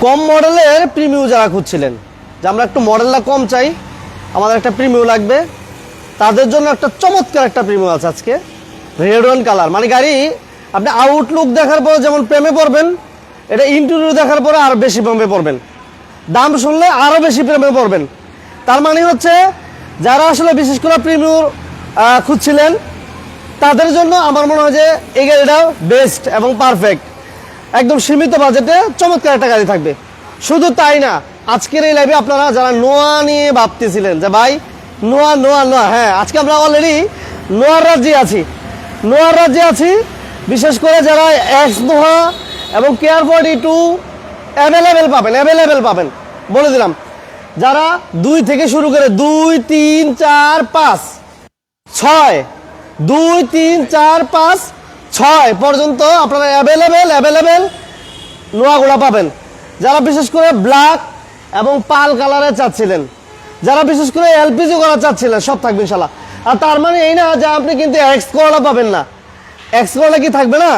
কম মডেলের প্রিমিউ যারা খুঁজছিলেন যে আমরা একটু মডেলটা কম চাই, আমাদের একটা প্রিমিউ লাগবে, তাদের জন্য একটা চমৎকার একটা প্রিমিউ আছে আজকে, রেড ওয়াইন কালার। মানে গাড়ি আপনি আউটলুক দেখার পর যেমন প্রেমে পড়বেন, এটা ইন্টেরিয়র দেখার পরে আরও বেশি প্রেমে পড়বেন, দাম শুনলে আরও বেশি প্রেমে পড়বেন। তার মানে হচ্ছে যারা আসলে বিশেষ করে প্রিমিউ খুঁজছিলেন তাদের জন্য আমার মনে হয় যে এই গাড়িটা বেস্ট এবং পারফেক্ট। একদম সীমিত বাজেটে চমৎকার একটা গাড়ি থাকবে। শুধু তাই না, আজকের এই লাইভে আপনারা যারা নোয়া নিয়ে ভাবতেছিলেন যে ভাই নোয়া নোয়া নোয়া, হ্যাঁ আজকে আমরা অলরেডি নোয়ার রাজ্যে আছি। বিশেষ করে যারা এক্স নোয়া এবং কেয়ার 42 অ্যাভেলেবেল পাবেন বলে দিলাম। যারা 2 থেকে শুরু করে 2, 3, 4, 5, 6, 2, 3, 4, 5, 6 পর্যন্ত আপনারা অ্যাভেলেবেল নোয়াগুলা পাবেন। যারা বিশেষ করে ব্ল্যাক এবং পাল কালারে চাচ্ছিলেন, যারা বিশেষ করে এলপিজি করা চাচ্ছিলেন, সব থাকবে ইনশাল্লাহ। আর তার মানে এই না যে আপনি কিন্তু এক্স করোলা পাবেন না। এক্স করোলা কি থাকবে না?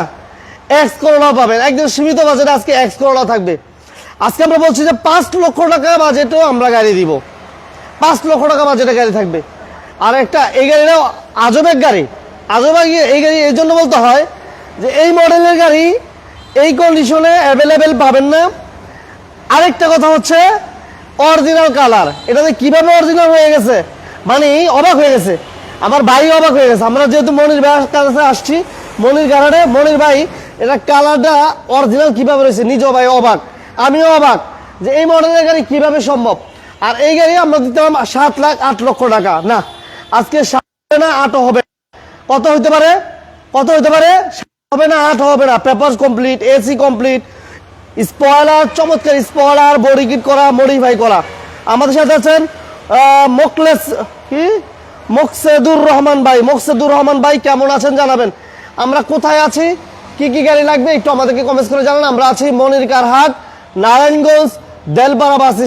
এক্স করোলা পাবেন। একদম সীমিত বাজেটে আজকে এক্স করোলা থাকবে। আজকে আমরা বলছি যে 5 লক্ষ টাকা বাজেটেও আমরা গাড়ি দিব। 5 লক্ষ টাকা বাজেটে গাড়ি থাকবে। আর একটা এই গাড়িটা আজবের গাড়ি। এই গাড়ি এই জন্য বলতে হয় যে এই মডেলের গাড়ি এই কন্ডিশনে অ্যাভেলেবেল পাবেন না। আরেকটা কথা হচ্ছে অরিজিনাল কালার। এটাতে কিভাবে অরিজিনাল হয়ে গেছে, মানে অবাক হয়ে গেছে, আমার ভাই অবাক হয়ে গেছে। আমরা যেহেতু মনির ভাইয়ের কাছে আসছি, মনির গাড়ারে, মনির ভাই এটা কালারটা অরিজিনাল কিভাবে রয়েছে, নিজেও ভাই অবাক, আমিও অবাক যে এই মডেলের গাড়ি কিভাবে সম্ভব। আর এই গাড়ি আমরা দিতাম 7 লাখ 8 লক্ষ টাকা, না আজকে 7 না 8 হবে। কত হইতে পারে? হবে না 8 হবে না। Papers complete, AC complete, spoiler, চমৎকার স্পয়লার, বডি কিট করা, মডিফাই করা। আমাদের সাথে আছেন মোকসেদুর রহমান ভাই কেমন আছেন জানাবেন। আমরা কোথায় আছি, কি কি গাড়ি লাগবে একটু আমাদেরকে কমেন্টস করে জানান। আমরা আছি মনির কারহাট, নারায়ণগঞ্জ দেলপাড়া বাস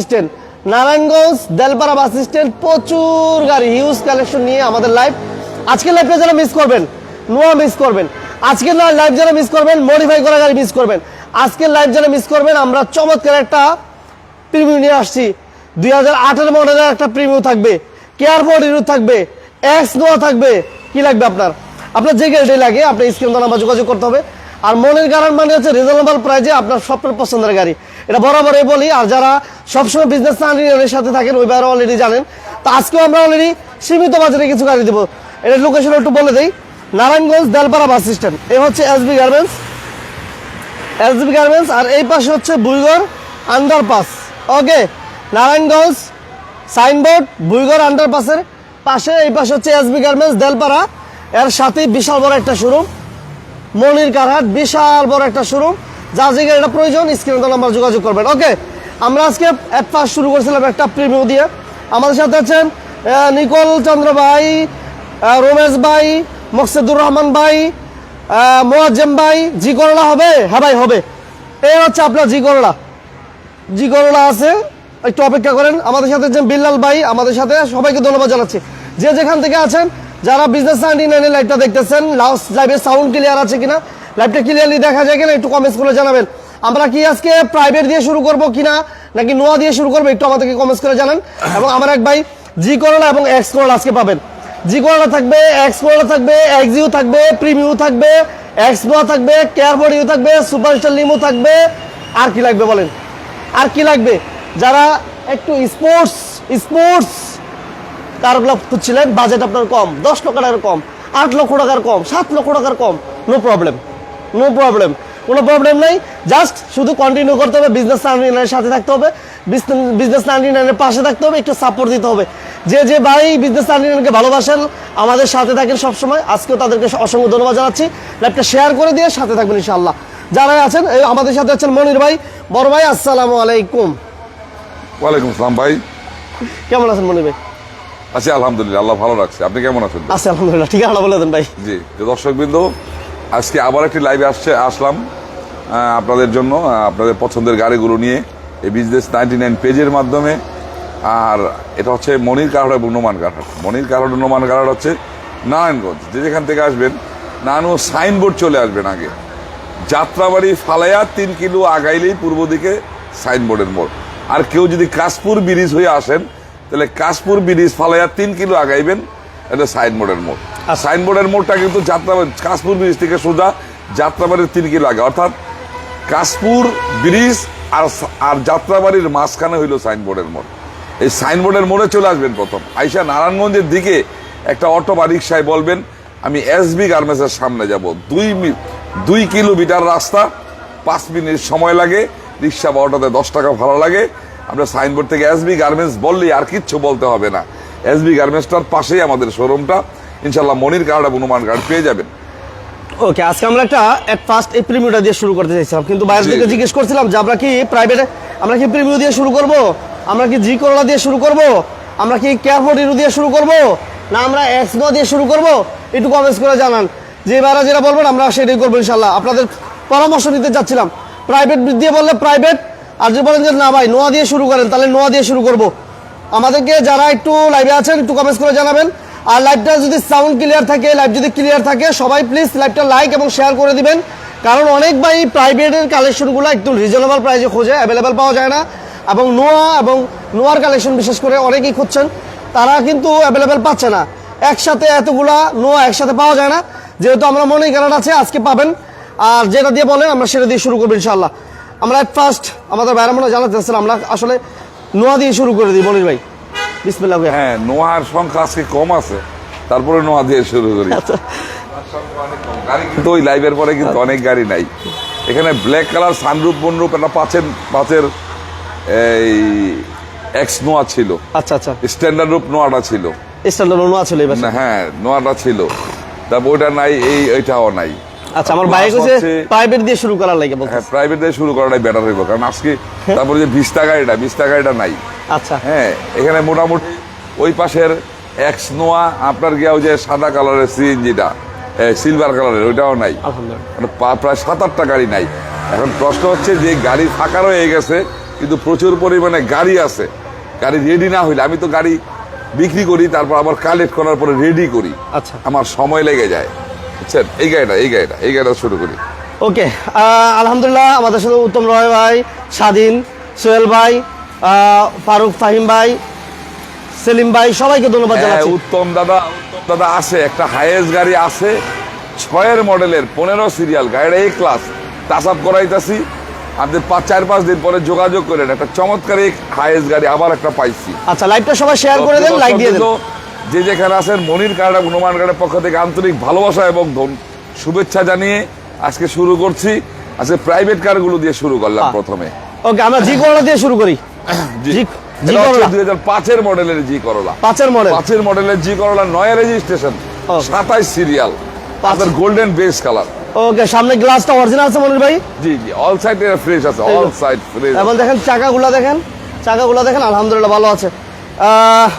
স্ট্যান্ড। প্রচুর গাড়ি, হিউজ কালেকশন নিয়ে আমাদের লাইভ। আজকের লাইভটা যারা মিস করবেন, নোয়া মিস করবেন, আজকের লাইভ যারা মিস করবেন, মডিফাই করা গাড়ি মিস করবেন, আজকের লাইভ যারা মিস করবেন, আমরা চমৎকার একটা প্রিমিউ নিয়ে আসছি। 2018 মডেলের একটা প্রিমিউ থাকবে, কেয়ার 42 থাকবে, এক্স নোয়া থাকবে। কি লাগবে আপনার যে গাড়িটাই লাগে আপনি স্ক্রিন নাম্বার যোগাযোগ করতে হবে। আর মনের গাড়ার মানে হচ্ছে রিজনেবল প্রাইজে আপনার স্বপ্নের পছন্দের গাড়ি, এটা বরাবরই বলি। আর যারা সবসময় বিজনেস এর সাথে থাকেন ওই বাইরে অলরেডি জানেন। তো আজকেও আমরা অলরেডি সীমিত বাজারে কিছু গাড়ি দেবো। এটা লোকেশন একটু বলে দেই, নারায়ণগঞ্জ দেলপাড়া বাস স্ট্যান্ড। এই হচ্ছে এসবি গার্মেন্টস, আর এই পাশে হচ্ছে বুইগড় আন্ডারপাস। ওকে, নারায়ণগঞ্জ সাইনবোর্ড, বুইগড় আন্ডারপাসের পাশে এই পাশে হচ্ছে এসবি গার্মেন্টস দেলপাড়া। এর সাথে বিশাল বড় একটা শোরুম মনির কারহাট, বিশাল বড় একটা শোরুম। যা যে গাড়িটা প্রয়োজন স্ক্রিনে নাম্বার যোগাযোগ করবেন। ওকে, আমরা আজকে ফার্স্ট শুরু করেছিলাম একটা প্রিমিউ দিয়ে। আমাদের সাথে আছেন নিকল চন্দ্র ভাই, রমেশ ভাই, মোকসেদুর রহমান ভাই, মোয়াজ্জেম ভাই। জি করলা হবে? হ্যাঁ ভাই হবে। এই হচ্ছে আপনার জি করলা আছে, একটু অপেক্ষা করেন। আমাদের সাথে আছেন বিল্লাল ভাই, আমাদের সাথে। সবাইকে ধন্যবাদ জানাচ্ছি যে যেখান থেকে আছেন। যারা বিজনেস 99 লাইভটা দেখতেছেন, লাইভের সাউন্ড ক্লিয়ার আছে কিনা, লাইভটা ক্লিয়ারলি দেখা যায় কিনা একটু কমেন্টস করে জানাবেন। আমরা কি আজকে প্রাইভেট দিয়ে শুরু করব কিনা নাকি নোয়া দিয়ে শুরু করবো একটু আমাদেরকে কমেন্টস করে জানান। এবং আমার এক ভাই জি করলা এবং এক্স করলা আজকে পাবেন। জি করলা থাকবে, এক্স করলা থাকবে, এক্সইউ থাকবে, প্রিমিউ থাকবে, এক্স নোয়া থাকবে, কেয়ার 42 থাকবে, সুপারস্টার লিমো থাকবে। আর কি লাগবে বলেন, আর কি লাগবে? যারা একটু স্পোর্টস কারগুলো খুঁজছিলেন, বাজেট আপনার কম, 10 লক্ষ টাকার কম, 8 লক্ষ টাকার কম, 7 লক্ষ টাকার কম, নো প্রবলেম, কোনো প্রবলেম নেই। জাস্ট শুধু কন্টিনিউ করতে হবে, বিজনেস 99 সাথে থাকতে হবে, বিজনেস 99 পাশে থাকতে হবে, একটু সাপোর্ট দিতে হবে। যে ভাই বিজনেস 99 ভালোবাসেন, আমাদের সাথে থাকেন সবসময়, আজকেও তাদেরকে অসংখ্য ধন্যবাদ জানাচ্ছি। লাইভটা শেয়ার করে দিয়ে সাথে থাকবেন ইনশাআল্লাহ। যারা আছেন আমাদের সাথে আছেন মনির ভাই, বড় ভাই, আসসালামু আলাইকুম। ওয়ালাইকুম আসসালাম ভাই, কেমন আছেন মনির ভাই? আছি আলহামদুলিল্লাহ, আল্লাহ ভালো রাখছে। আপনি কেমন আছেন? আছি আলহামদুলিল্লাহ, ঠিক আছে বলে দেন ভাই। জি, দর্শকবৃন্দ, আজকে আবার একটি লাইভে আসলাম আপনাদের জন্য, আপনাদের পছন্দের গাড়িগুলো নিয়ে এই বিজনেস 99 পেজের মাধ্যমে। আর এটা হচ্ছে মনির কারহাট এবং নোমান কারহাট। মনির কারহাট নোমান কারহাট হচ্ছে নারায়ণগঞ্জ। যেখান থেকে আসবেন, নানু সাইনবোর্ড চলে আসবেন, আগে যাত্রাবাড়ি ফালাইয়া 3 কিলো আগাইলেই পূর্ব দিকে সাইনবোর্ডের মোড়। আর কেউ যদি কাশপুর ব্রিজ হয়ে আসেন তাহলে কাশপুর ব্রিজ ফালাইয়া 3 কিলো আগাইবেন, এটা সাইনবোর্ডের মোড়। আর সাইনবোর্ডের মোড়টা কিন্তু যাত্রাবাড়ি, কাশপুর ব্রিজ থেকে সোজা যাত্রাবাড়ির 3 কিলো আগে, অর্থাৎ কাশপুর ব্রিজ আর যাত্রাবাড়ির মাঝখানে হইল সাইনবোর্ডের মোড়। এই সাইনবোর্ডের মোড়ে চলে আসবেন প্রথম, আইসা নারায়ণগঞ্জের দিকে একটা অটো বা রিক্সায় বলবেন আমি এসবি গার্মেন্টসের সামনে যাব। 2 কিলোমিটার রাস্তা, 5 মিনিট সময় লাগে, রিক্সা বা অটোতে 10 টাকা ভাড়া লাগে। আমরা সাইনবোর্ড থেকে এসবি গার্মেন্টস বললেই আর কিচ্ছু বলতে হবে না। এসবি গার্মেন্টসটার পাশেই আমাদের শোরুমটা, ইনশাল্লাহ মনির কার্ড এবং হনুমান কার্ড পেয়ে যাবেন। ওকে, আজকে আমরা একটা এট ফার্স্ট এই প্রিমিওটা দিয়ে শুরু করতে চাইছিলাম, কিন্তু বাইরে থেকে জিজ্ঞেস করছিলাম যে আমরা কি প্রাইভেটে, আমরা কি প্রিমিও দিয়ে শুরু করব, আমরা কি জি করোলা দিয়ে শুরু করব, আমরা কি কেয়ারফোর্ড ইরু দিয়ে শুরু করব, না আমরা এক্সনো দিয়ে শুরু করব, একটু কমেন্টস করে জানান। যে বাইরে যেটা বলবেন আমরা সেটাই করবো ইনশাল্লাহ। আপনাদের পরামর্শ নিতে চাচ্ছিলাম, প্রাইভেট দিয়ে বললে প্রাইভেট, আর যদি বলেন যে না ভাই নোয়া দিয়ে শুরু করেন তাহলে নোয়া দিয়ে শুরু করব। আমাদেরকে যারা একটু লাইভে আছেন একটু কমেন্টস করে জানাবেন। আর লাইভটা যদি সাউন্ড ক্লিয়ার থাকে, লাইভ যদি ক্লিয়ার থাকে, সবাই প্লিজ লাইভটা লাইক এবং শেয়ার করে দিবেন, কারণ অনেক ভাই প্রাইভেটের কালেকশনগুলো একটু রিজনেবল প্রাইসে খোঁজে, অ্যাভেলেবেল পাওয়া যায় না। এবং নোয়ার কালেকশন বিশেষ করে অনেকেই খুঁজছেন, তারা কিন্তু অ্যাভেলেবেল পাচ্ছে না। একসাথে এতগুলা নোয়া একসাথে পাওয়া যায় না, যেহেতু আমরা মনে কারণ আছে আজকে পাবেন। আর যেটা দিয়ে বলেন আমরা সেটা দিয়ে শুরু করবো ইনশাল্লাহ। আমরা এট ফার্স্ট আমাদের বাইরে মনে জানাতে চাচ্ছিলাম, আমরা আসলে নোয়া দিয়ে শুরু করে দিই মনির ভাই, বিসমিল্লাহ। হ্যাঁ, নোয়ার সংখ্যা আজকে কম আছে, তারপরে নোয়া দিয়ে শুরু করি। গাড়ি কিন্তু ওই লাইভের পরে কিন্তু অনেক গাড়ি নাই এখানে। ব্ল্যাক কালার সানরুপ বনরুপ একটা পাঁচের এই এক্স নোয়া ছিল। আচ্ছা আচ্ছা, স্ট্যান্ডার্ড রূপ নোয়াটা ছিল, স্ট্যান্ডার্ড নোয়া ছিল এবার। হ্যাঁ নোয়াটা ছিল, তারপর ওইটা নাই, এইটাও নাই। আচ্ছা, আমার বাইক হচ্ছে প্রাইভেট দিয়ে শুরু করার লাগে বলতে। হ্যাঁ, প্রাইভেট দিয়ে শুরু করাটাই বেটার হইব, কারণ আজকে তারপরে যে ভিস্তা গাড়িটা নাই। আচ্ছা, হ্যাঁ, এখানে মোটামুটি ওই পাশের এক্স নোয়া আপনার গিয়া ওই যে সাদা কালারের সিএনজিটা, সিলভার কালারের, ওইটাও নাই। আলহামদুলিল্লাহ, প্রায় 7-8টা গাড়ি নাই। এখন প্রশ্ন হচ্ছে যে গাড়ি ফাঁকা রয়ে গেছে কিন্তু প্রচুর পরিমাণে গাড়ি আছে, গাড়ি রেডি না হইলে, আমি তো গাড়ি বিক্রি করি তারপর আবার কালেক্ট করার পরে রেডি করি, আচ্ছা আমার সময় লেগে যায়, বুঝছেন। এই গাড়িটা শুরু করি। ওকে, আলহামদুলিল্লাহ আমাদের সাথে উত্তম রয় ভাই, স্বাধীন, সোহেল ভাই, ফারুক, ফাহিম ভাই, সেলিম ভাই, সবাইকে ধন্যবাদ জানাচ্ছি। উত্তম দাদা আছে, একটা হাইয়েস্ট গাড়ি আছে 6-এর মডেলের 15 সিরিয়াল, গাড়িটা এই ক্লাস টাচ আপ করাইতেছি। আপনি 4-5 দিন পরে যোগাযোগ করেন, একটা চমৎকার হাইয়েস্ট গাড়ি আবার একটা পাইছি। আচ্ছা, লাইভটা সবাই শেয়ার করে দেন, লাইক দিয়ে দেন। যে যেখানে আছেন মনির কার্ড এবং হনুমান কার্ডের পক্ষ থেকে আন্তরিক ভালোবাসা এবং শুভেচ্ছা জানিয়ে আজকে শুরু করছি। আজকে প্রাইভেট কারগুলো দিয়ে শুরু করলাম প্রথমে। ওকে, আমরা জি করোলা দিয়ে শুরু করি। জি করোলা 2005-এর মডেলের জি করোলা, 5-এর মডেলের জি করোলা, 9 রেজিস্ট্রেশন, 27 সিরিয়াল, আপনার গোল্ডেন বেস কালার। ওকে, সামনে গ্লাসটা অরিজিনাল আছে মনির ভাই? জি, অল সাইড ফ্রেশ আছে, অল সাইড ফ্রেশ। এবং দেখেন চাকাগুলো দেখেন আলহামদুলিল্লাহ ভালো আছে।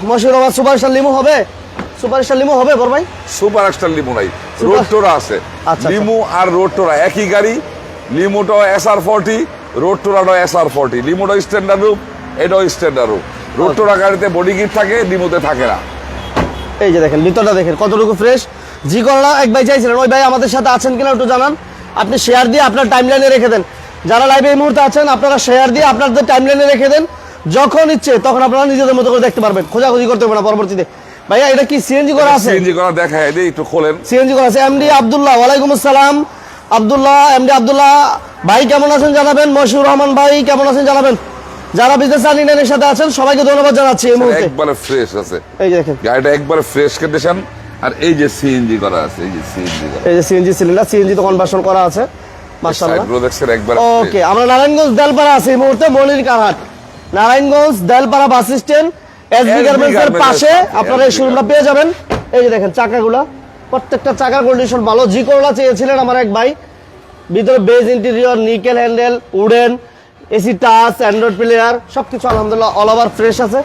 মশিউর রহমান সুপারস্টার লিমো হবে বড় ভাই? সুপার স্টার লিমো নাই, রোড টোরা আছে। লিমো আর রোড টোরা একই গাড়ি, লিমোটা SR40, রোড টোরাটা SR40। লিমোটা স্ট্যান্ডার্ড রূপ, এটাও স্ট্যান্ডার্ড রূপ। রোড টোরা গাড়িতে বডি কিট থাকে, লিমোতে থাকে না। এই যে দেখেন ভিতরটা দেখেন কতটুকু ফ্রেশ। জি করোলা এক ভাই চাইছিলেন, ওই ভাই আমাদের সাথে আছেন কিনা একটু জানান। আপনি শেয়ার দিয়ে আপনার টাইমলাইনে রেখে দেন, যারা লাইভে এই মুহূর্তে আছেন আপনারা শেয়ার দিয়ে আপনাদের টাইমলাইনে রেখে দেন, যখন ইচ্ছে তখন আপনারা নিজেদের মতো করে দেখতে পারবেন, খোঁজাখুঁজি করতে হবে না পরবর্তীতে। ভাইয়া এটা কি সিএনজি করা আছে? সিএনজি করা দেখায় দিই, একটু খোলেন। সিএনজি করা আছে। এমডি আব্দুল্লাহ, ওয়ালাইকুম আসসালাম আব্দুল্লাহ, এমডি আব্দুল্লাহ ভাই কেমন আছেন জানাবেন। মশিউর রহমান ভাই কেমন আছেন জানাবেন। যারা বিজনেস আনলিনের সাথে আছেন সবাইকে ধন্যবাদ জানাচ্ছি। এই মুহূর্তে একবারে ফ্রেশ আছে, এই যে দেখেন গাড়িটা একবারে ফ্রেশ কন্ডিশন। আর এই যে সিএনজি করা আছে, এই যে সিএনজি সিলিন্ডার, সিএনজি তো কনভার্সন করা আছে মাশাআল্লাহ। ওকে, আমরা নারায়ণগঞ্জ দেলপাড়া আছি এই মুহূর্তে, Monir Karhat, Narayanganj Delpara bus stand, SB garments এর পাশে আপনারা এই শোরুমটা পেয়ে যাবেন। এই যে দেখেন চাকাগুলা, প্রত্যেকটা চাকার কন্ডিশন ভালো। জি করোলা চেয়েছিলেন আমার এক ভাই, ভিতরে beige interior, nickel handle, wooden, AC touch, Android player, সবকিছু আলহামদুলিল্লাহ অল ওভার ফ্রেশ আছে।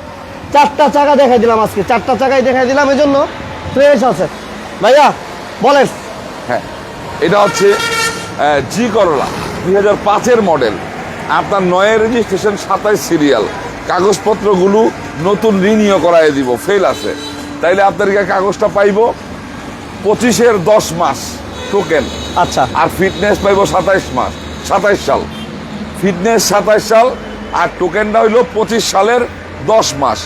4টা চাকা দেখাই দিলাম আজকে, 4টা চাকাই দেখাই দিলাম, এই জন্য ফ্রেশ আছে। ভাইয়া বলেন। হ্যাঁ, এটা হচ্ছে জি করোলা 2005-এর মডেল, আপনার 9 রেজিস্ট্রেশন, 27 সিরিয়াল। কাগজপত্রগুলো নতুন রিনিউ করাই দিব, ফেল আছে, তাইলে আপনাদেরকে কাগজটা পাইব 25-এর 10 মাস টোকেন। আচ্ছা, আর ফিটনেস পাইব 27 সাল, ফিটনেস 27 সাল, আর টোকেনটা হইলো 25 সালের 10 মাস।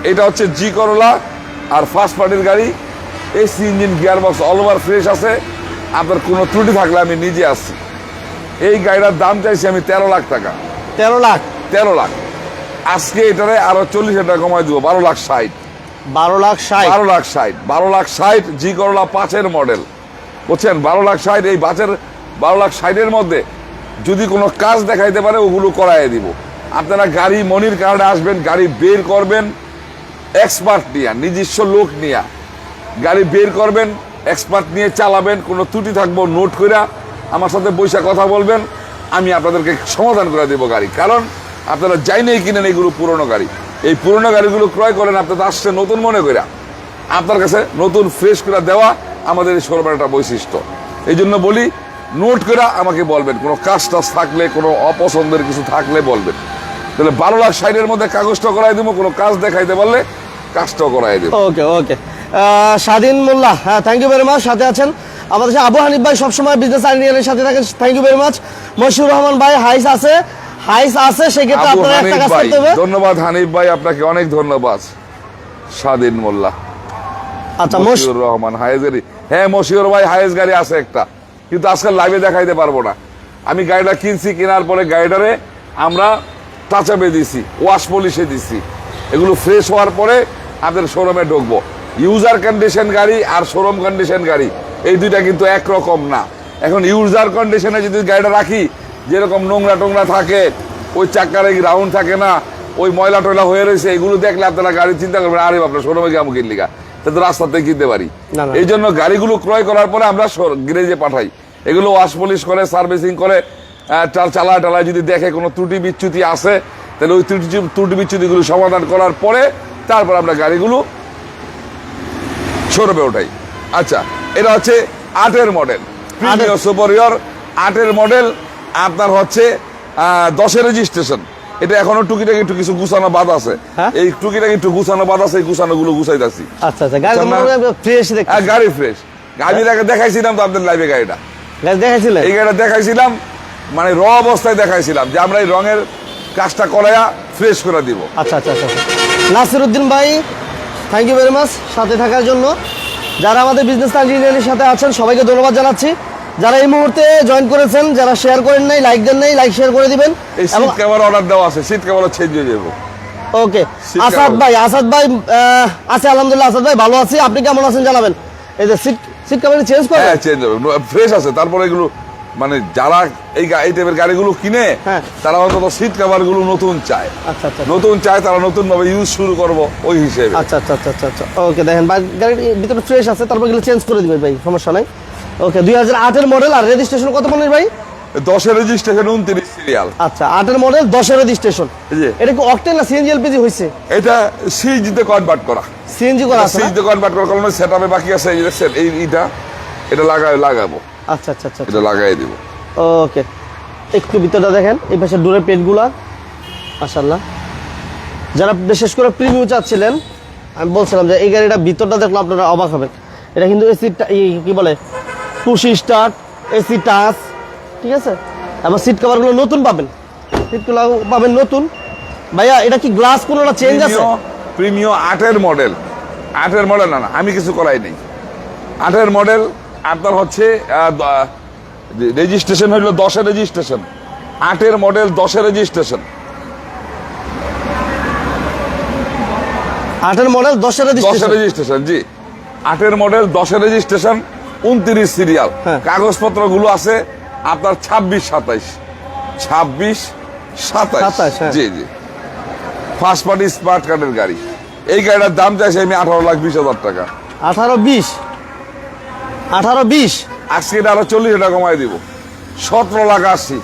এটা হচ্ছে জি করলা আর ফার্স্ট পার্টির গাড়ি, AC engine, gearbox all over fresh আছে। আপনার কোনো ত্রুটি থাকলে আমি নিজে আসছি। এই গাড়িটার দাম চাইছি আমি 13 লাখ টাকা। 13 লাখ? 13 লাখ। আজকে এটারে আরো 40,000 টাকা কমাই দিব, 12,60,000। 12,60,000? 12,60,000, 12,60,000 জি করলা 5-এর মডেল, বুঝছেন? 12,60,000 এই 12,60,000-এর মধ্যে যদি কোনো কাজ দেখাইতে পারে ওগুলো করাই দিব। আপনারা গাড়ি মনির কারণে আসবেন, গাড়ি বের করবেন এক্সপার্ট নিয়ে, নিজস্ব লোক নিয়ে গাড়ি বের করবেন, এক্সপার্ট নিয়ে চালাবেন। কোনো ত্রুটি থাকবো নোট করে আমার সাথে বৈশা কথা বলবেন, আমি আপনাদেরকে সমাধান করে দেবো গাড়ি। কারণ আপনারা যাইনেই কিনেন এগুলো পুরনো গাড়ি, এই পুরনো গাড়িগুলো ক্রয় করেন আপনাদের আসছে নতুন মনে করে, আপনার কাছে নতুন ফ্রেশ করে দেওয়া আমাদের এই শোরুমের একটা বৈশিষ্ট্য। এই জন্য বলি নোট করে আমাকে বলবেন, কোনো কাজ টাজ থাকলে, কোনো অপছন্দের কিছু থাকলে বলবেন। তাহলে 12,60,000-এর মধ্যে কাগজটা করাই দেবো, কোনো কাজ দেখাইতে পারলে কাজটাও করাই দেবো। ওকে ওকে। স্বাধীন মোল্লা, হ্যাঁ, থ্যাংক ইউ ভেরি মাচ। সাথে আছেন আমাদের সাথে আবু হানিফ ভাই, সবসময় বিজনেস আইডিয়ার সাথে থাকেন, thank you very much. Moshiur Rahman ভাই, হাইস আছে সেক্ষেত্রে আবু আপনারা একটা হানিফ কাজ ভাই, করতে হবে। ধন্যবাদ হানিফ ভাই, আপনাকে অনেক ধন্যবাদ। স্বাধীন মোল্লা, আচ্ছা, মশিউর রহমান হায়েজেরই, হ্যাঁ মশিউর ভাই, হায়েজ গাড়ি আছে একটা, কিন্তু আজকাল লাইভে দেখাইতে পারবো না। আমি গাড়িটা কিনছি, কেনার পরে গাড়িটারে আমরা টাচাপে দিছি, ওয়াশ পলিশে দিছি, এগুলো ফ্রেশ হওয়ার পরে আপনাদের শোরুমে ঢুকবো। ইউজার কন্ডিশন গাড়ি আর শোরুম কন্ডিশন গাড়ি এই দুইটা কিন্তু একরকম না। এখন ইউজার কন্ডিশনে যদি গাড়িটা রাখি, যেরকম নোংরা টোংরা থাকে, ওই চাক্কার রাউন্ড থাকে না, ওই ময়লা টয়লা হয়ে রয়েছে, এগুলো দেখলে আপনারা গাড়ি চিন্তা করবেন, আরে আপনার শোরুমে গিয়ে আমি কিনলি গা, তাতে রাস্তাতে কিনতে পারি। না। এই জন্য গাড়িগুলো ক্রয় করার পরে আমরা গ্যারেজে পাঠাই, এগুলো ওয়াশ পলিশ করে, সার্ভিসিং করে, চালায় যদি দেখে কোনো ত্রুটি বিচ্যুতি আছে, তাহলে ওই ত্রুটি বিচ্যুতিগুলো সমাধান করার পরে তারপর আমরা গাড়িগুলো শোরুমে ওঠাই। আচ্ছা, এটা হচ্ছে 8-এর মডেল, প্রিমিয়ার সুপারিয়র 8-এর মডেল, আপনার হচ্ছে 10-এর রেজিস্ট্রেশন। এটা এখনো টুকিটাকি একটু কিছু গুছানো বাদ আছে, এই টুকিটাকি একটু গুছানো বাদ আছে, এই গুছানো গুলো গুছাইতেছি। আচ্ছা আচ্ছা, গাড়ি ফ্রেশ দেখতে, গাড়ি ফ্রেশ। আমি দেখাইছিলাম তো আপনাদের লাইভে গাড়িটা, দেখাইছিলেন? এই গাড়িটা দেখাইছিলাম, মানে র অবস্থায় দেখাইছিলাম যে আমরা এই রঙের কাজটা করাইয়া ফ্রেশ করে দিব। আচ্ছা আচ্ছা আচ্ছা। নাসিরউদ্দিন ভাই, থ্যাংক ইউ ভেরি মাচ সাথে থাকার জন্য। যারা আমাদের বিজনেস ইঞ্জিনিয়ারের সাথে আছেন সবাইকে ধন্যবাদ জানাচ্ছি। যারা এই মুহূর্তে জয়েন করেছেন, যারা শেয়ার করেন নাই, লাইক দেন নাই, লাইক শেয়ার করে দিবেন। এই সিট কভার অর্ডার দেওয়া আছে, সিট কভার চেঞ্জ হয়ে যাবে। ওকে। আসাদ ভাই আছে, আলহামদুলিল্লাহ আসাদ ভাই ভালো আছি, আপনি কেমন আছেন জানাবেন। এই যে সিট কভার চেঞ্জ করে, হ্যাঁ চেঞ্জ হবে, ফ্রেশ আছে। তারপরে এগুলো মানে যারা এই টাইপের গাড়িগুলো কিনে, তারা অন্তত সিট কভার গুলো নতুন চায়। আচ্ছা আচ্ছা, নতুন চায়, তারা নতুন ভাবে ইউজ শুরু করবো ওই হিসেবে। আচ্ছা আচ্ছা আচ্ছা আচ্ছা আচ্ছা। ওকে, দেখেন গাড়ির ভিতরে ফ্রেশ আছে, তারপর এগুলো চেঞ্জ করে দিবেন ভাই, সমস্যা নাই। ওকে, 2008-এর মডেল, আর রেজিস্ট্রেশন কত মনের ভাই? 10-এর রেজিস্ট্রেশন, 29 সিরিয়াল। আচ্ছা, 8-এর মডেল, 10-এর রেজিস্ট্রেশন। এটা কি অকটেন না সিএনজি এলপিজি হইছে? এটা সিএনজি তে কনভার্ট করা, সিএনজি করা আছে, সিএনজি তে কনভার্ট করা, কারণ সেটআপে বাকি আছে। এই দেখছেন, এটা লাগাবো। আচ্ছা আচ্ছা আচ্ছা, এটা লাগাই দিব। ওকে, একটু ভিতরটা দেখেন, এই পাশে ডোরের পেটগুলা মাশাআল্লাহ। যারা বিশেষ করে প্রিমিয়াম চাচ্ছিলেন, আমি বলছিলাম যে এই গাড়িটা ভিতরটা দেখলে আপনারা অবাক হবেন। এটা কিন্তু এসি, কি বলে, পুশি স্টার্ট, এসি টাচ, ঠিক আছে। এবং সিট কভারগুলো নতুন পাবেন, সিটগুলো পাবেন নতুন। ভাইয়া এটা কি গ্লাস কোনোটা চেঞ্জ আছে? প্রিমিয়াম 8-এর মডেল, 8-এর মডেল না, আমি কিছু করাই নেই। 8-এর মডেল আপনার হচ্ছে রেজিস্ট্রেশন হইল 10-এর রেজিস্ট্রেশন, 8-এর মডেল, 10-এর রেজিস্ট্রেশন। 8-এর মডেল, 10-এর রেজিস্ট্রেশন, জি। 8-এর মডেল, 10-এর রেজিস্ট্রেশন, 29 সিরিয়াল। কাগজপত্র গুলো আছে আপনার 26-27, জি জি। ফার্স্ট পার্টি স্মার্ট কার্ডের গাড়ি। এই গাড়িটার দাম চাইছি আমি 18,20,000 টাকা। 18-20 আজকে এটা আরো 40,000 টাকা কমাই দিব, 17,80,000।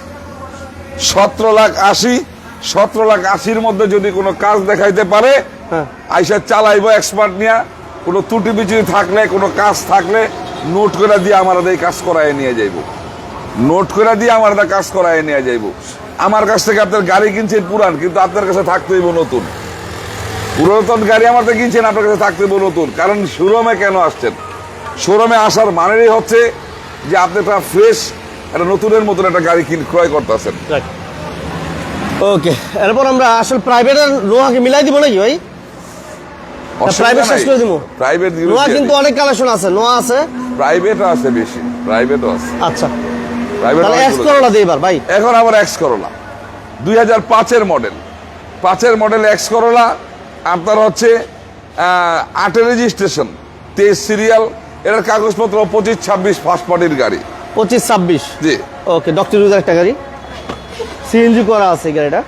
17,80,000 মধ্যে যদি কোনো কাজ দেখাইতে পারে, আইসা চালাইবো এক্সপার্ট নিয়ে। কোনো ত্রুটি বিচ্যুতি থাকলে, কোনো কাজ থাকলে নোট করে দিয়ে আমার এই কাজ করায় নিয়ে যাইব, নোট করে দিয়ে আমার কাজ করায় নিয়ে যাইব। আমার কাছ থেকে আপনার গাড়ি কিনছেন পুরান, কিন্তু আপনার কাছে থাকতে হইব নতুন। পুরাতন গাড়ি আমার থেকে কিনছেন, আপনার কাছে থাকতে হইব নতুন। কারণ শোরুমে কেন আসছেন? শোরুমে আসার মানেই হচ্ছে যে আপনি একটা ফ্রেশ, একটা নতুনের মতন একটা গাড়ি ক্রয় করতেছেন। ওকে, এরপর আমরা আসলে প্রাইভেট আর নোয়াকে মিলাই দিব নাকি ভাই? প্রাইভেট শেষ করে দিব। প্রাইভেট নোয়া কিন্তু অনেক কালেকশন আছে, নোয়া আছে, প্রাইভেটও আছে, বেশি প্রাইভেটও আছে। আচ্ছা প্রাইভেট তাহলে এক্স করোলা দিই এবার ভাই। এখন আবার এক্স করোলা 2005-এর মডেল, 5-এর মডেল এক্স করোলা আপনার হচ্ছে 8-এর রেজিস্ট্রেশন, 23 সিরিয়াল, এটার কাগজপত্র 25-26 ফার্স্ট পার্টির গাড়ি। 25-26 জি। ওকে, ডক্টর ইউজার একটা গাড়ি, সিএনজি করা আছে এই গাড়িটা।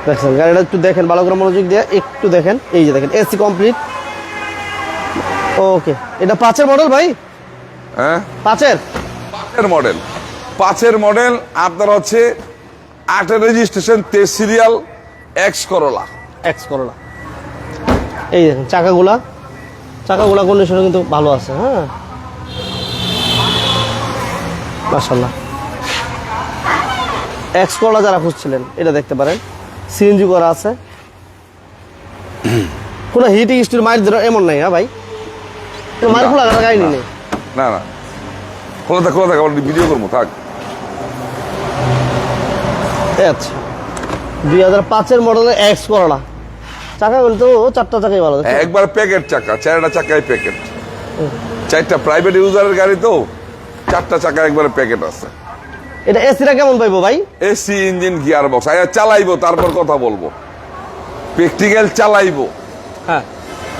দেখছেন গাড়িটা একটু দেখেন ভালো করে মনোযোগ দিয়ে একটু দেখেন, এই যে দেখেন এসি কমপ্লিট। ওকে, এটা 5-এর মডেল ভাই? হ্যাঁ 5-এর মডেল, 5-এর মডেল আপনার হচ্ছে 8-এর registration, 23 serial, X Corolla. X Corolla, এই দেখেন চাকাগুলা কন্ডিশনে কিন্তু ভালো আছে। হ্যাঁ মাশাআল্লাহ, এক্স করোলা যারা খুঁজছিলেন এটা দেখতে পারেন, সিএনজি করা আছে, কোনো হিটিং স্টিল মাইল ধরে এমন নাই। হ্যাঁ ভাই, মাইল খোলা গাড়ি নেই। না না, খোলা থাক ভিডিও করবো থাক। আচ্ছা 2005-এর মডেলের এক্স করোলা, চাকাগুলো তো 4টা চাকাই ভালো। একবার প্যাকেট চাকা, 4টা চাকায় প্যাকেট, 4টা প্রাইভেট ইউজারের গাড়ি তো 4টা চাকা একবারে প্যাকেট আছে। এটা এসিটা কেমন পাইবো ভাই? এসি, ইঞ্জিন, গিয়ার বক্স, আগে চালাইবো তারপর কথা বলবো, প্র্যাকটিক্যাল চালাইবো হ্যাঁ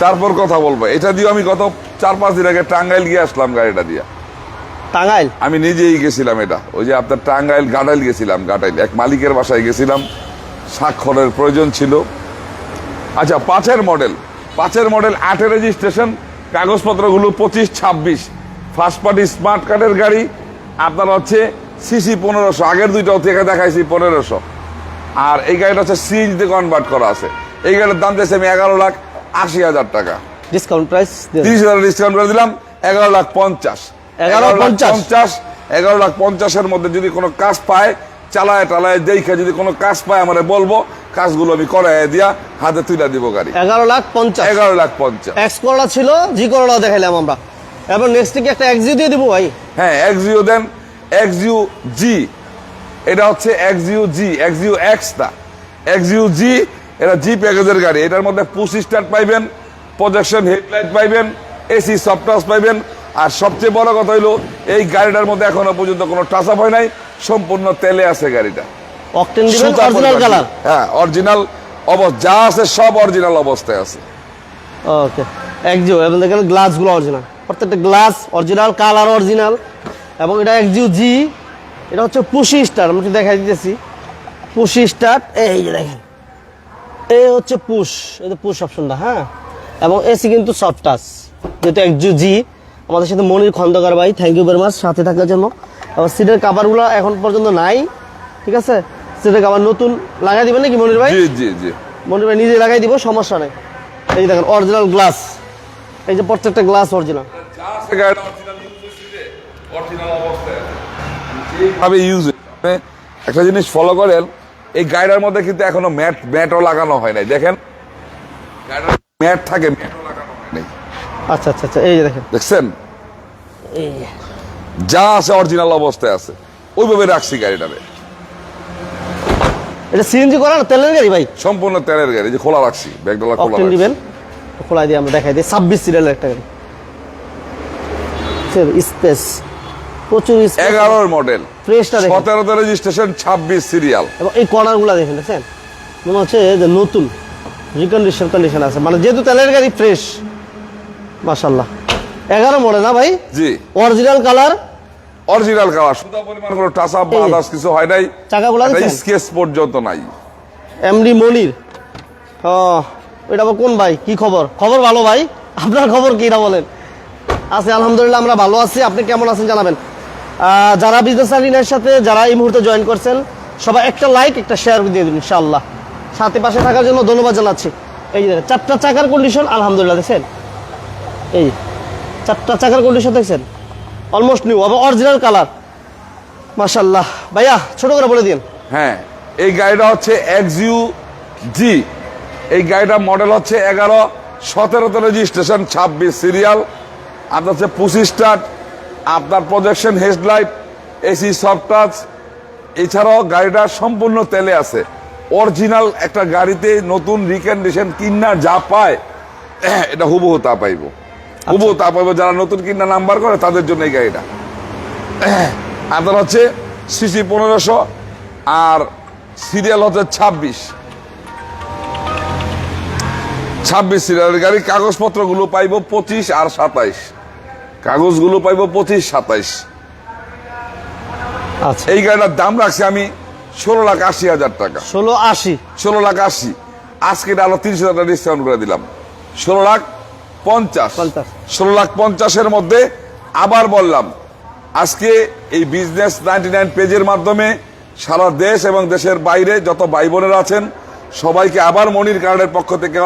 তারপর কথা বলবো। এটা দিয়ে আমি গত 4-5 দিন আগে টাঙ্গাইল গিয়ে আসলাম গাড়িটা দিয়ে। টাঙ্গাইল? আমি নিজেই গেছিলাম, এটা ওই যে আপনার টাঙ্গাইল গাটাইল গেছিলাম, গাটাইল এক মালিকের বাসায় গেছিলাম, স্বাক্ষরের প্রয়োজন ছিল। আচ্ছা 5-এর মডেল, 8-এর রেজিস্ট্রেশন, কাগজপত্রগুলো 25-26 ফার্স্ট পার্টি স্মার্ট কার্ডের গাড়ি। আপনার হচ্ছে সিসি 1500, আগের দুইটাও থেকে দেখাইছি 1500, আর এই গাড়িটা হচ্ছে সিএনজিতে কনভার্ট করা আছে। এই গাড়ির দাম দিয়েছি আমি 11,80,000 টাকা, ডিসকাউন্ট প্রাইস 30,000 ডিসকাউন্ট করে দিলাম, 11,50,000। 11,50,000-এর মধ্যে যদি কোনো কাজ পায়, চালায় দেখে যদি কোনো কাজ পায় আমারে বলবো, কাজগুলো আমি করাই দিয়া হাতে তুলে দিব গাড়ি। 11,50,000। 11,50,000। এক্স করোলা ছিল, জি করোলা দেখাইলাম আমরা, এবার নেক্সট কি একটা এক্সিও দিয়ে দিব ভাই? হ্যাঁ এক্সিও দেন, এক্সিও জি, এটা হচ্ছে এক্সিও জি, এক্সিও এক্স না, এক্সিও জি, এটা জি প্যাকেজের গাড়ি। এটার মধ্যে পুশ স্টার্ট পাইবেন, প্রজেকশন হেডলাইট পাইবেন, এসি সফটওয়্যার পাইবেন, আর সবচেয়ে বড় কথা হইলো এই গাড়িটার মধ্যে এখনো পর্যন্ত কোনো টাচ আপ হয় নাই, সম্পূর্ণ তেলে আছে গাড়িটা। অকটেন দিবেন, অরিজিনাল কালার? হ্যাঁ অরিজিনাল যা আছে সব অরিজিনাল অবস্থায় আছে। ওকে, এক্সিও, এবং দেখেন গ্লাসগুলো অরিজিনাল, প্রত্যেকটা গ্লাস অরিজিনাল, কালার অরিজিনাল, এবং এটা এক্সিও জি, এটা হচ্ছে পুশি স্টার্ট, আমি দেখাই দিতেছি, পুশি স্টার্ট, এই যে দেখেন এই হচ্ছে পুশ, এই পুশ অপশনটা। হ্যাঁ, এবং এসি কিন্তু সফট টাচ, যেটা এক্সিও জি। আমাদের সাথে মনির খন্দকার ভাই, থ্যাংক ইউ ভেরি মাচ সাথে থাকার জন্য। আবার সিটের কাভারগুলো এখন পর্যন্ত নাই, ঠিক আছে, সিটের কাভার নতুন লাগাই দিবেন নাকি মনির ভাই? জি জি জি, মনির ভাই নিজে লাগাই দিব, সমস্যা নেই। এই যে দেখেন অরিজিনাল গ্লাস, এই যে প্রত্যেকটা গ্লাস অরিজিনাল। একটা জিনিস ফলো করেন, এই গাড়িটার মধ্যে কিন্তু এখনো ম্যাটও লাগানো হয় নাই, দেখেন ম্যাট থাকে, ম্যাটও লাগানো হয় নাই। আচ্ছা আচ্ছা আচ্ছা, এই যে দেখেন, দেখছেন এই যা আছে অরিজিনাল অবস্থায় আছে, ওইভাবে রাখছি গাড়িটারে। এটা সিএনজি করা না তেলের গাড়ি ভাই? সম্পূর্ণ তেলের গাড়ি, যে খোলা রাখছি, ব্যাগডালা খোলা অকটেন দিবেন, খোলা দিয়ে আমরা দেখাই দিই। 26 সিরিয়ালের একটা গাড়ি, স্পেস প্রচুর, 11-এর মডেল, ফ্রেশটা দেখেন, 17-তে রেজিস্ট্রেশন, 26 সিরিয়াল, এবং এই কর্নারগুলো দেখেন, দেখছেন মনে হচ্ছে যে নতুন কন্ডিশন আছে, মানে যেহেতু তেলের গাড়ি ফ্রেশ, মাশাআল্লাহ। 11 মডেল না ভাই? জি অরিজিনাল কালার, অরিজিনাল কালার, সুদা পরিমাণ কোনো টাচ আপ বা আদার্স কিছু হয় নাই, চাকাগুলো দেখেন স্কেচ পর্যন্ত নাই। এমডি মনির, এটা আবার কোন ভাই? কি খবর? খবর ভালো ভাই, আপনার খবর কি না বলেন? আছি আলহামদুলিল্লাহ, আমরা ভালো আছি, আপনি কেমন আছেন জানাবেন। যারা বিজনেস আর্নিংয়ের সাথে যারা এই মুহূর্তে জয়েন করছেন, সবাই একটা লাইক একটা শেয়ার দিয়ে দিন ইনশাআল্লাহ। সাথে পাশে থাকার জন্য ধন্যবাদ জানাচ্ছি। এই যে 4টা চাকার কন্ডিশন আলহামদুলিল্লাহ, দেখছেন এই 4টা চাকার কন্ডিশন দেখছেন, অলমোস্ট নিউ, আবার অরিজিনাল কালার, মাশাআল্লাহ। ভাইয়া ছোট করে বলে দিন। হ্যাঁ এই গাড়িটা হচ্ছে এক্সইউ জি, এই গাড়িটা মডেল হচ্ছে 11, 17-তে রেজিস্ট্রেশন, 26 সিরিয়াল, আপনার হচ্ছে 25 স্টার্ট, আপনার projection headlight, AC soft touch, এছাড়াও গাড়িটা সম্পূর্ণ তেলে আছে। অরিজিনাল একটা গাড়িতে নতুন রিকন্ডিশন কিনা যা পায় এটা হুবহু তা পাইব, হুবহু তা পাইব। যারা নতুন কিনা নাম্বার করে তাদের জন্য এই গাড়িটা। আপনার হচ্ছে সিসি 1500 আর সিরিয়াল হচ্ছে 26 সিরিয়ালের গাড়ি। কাগজপত্রগুলো পাইব 25 আর 27, কাগজগুলো পাইব 25, 27। আচ্ছা, এই গাড়িটার দাম রাখছি আমি 16,80,000 টাকা। 16,80। 16,80,000। আজকে এটা আরো 30,000 টাকা ডিসকাউন্ট করে দিলাম, 16,50,000। 16,50,000-এর মধ্যে আবার বললাম, আজকে এই বিজনেস 99 পেজের মাধ্যমে সারা দেশ এবং দেশের বাইরে যত ভাই বোনেরা আছেন সবাইকে আবার মনির কার্ডের পক্ষ থেকে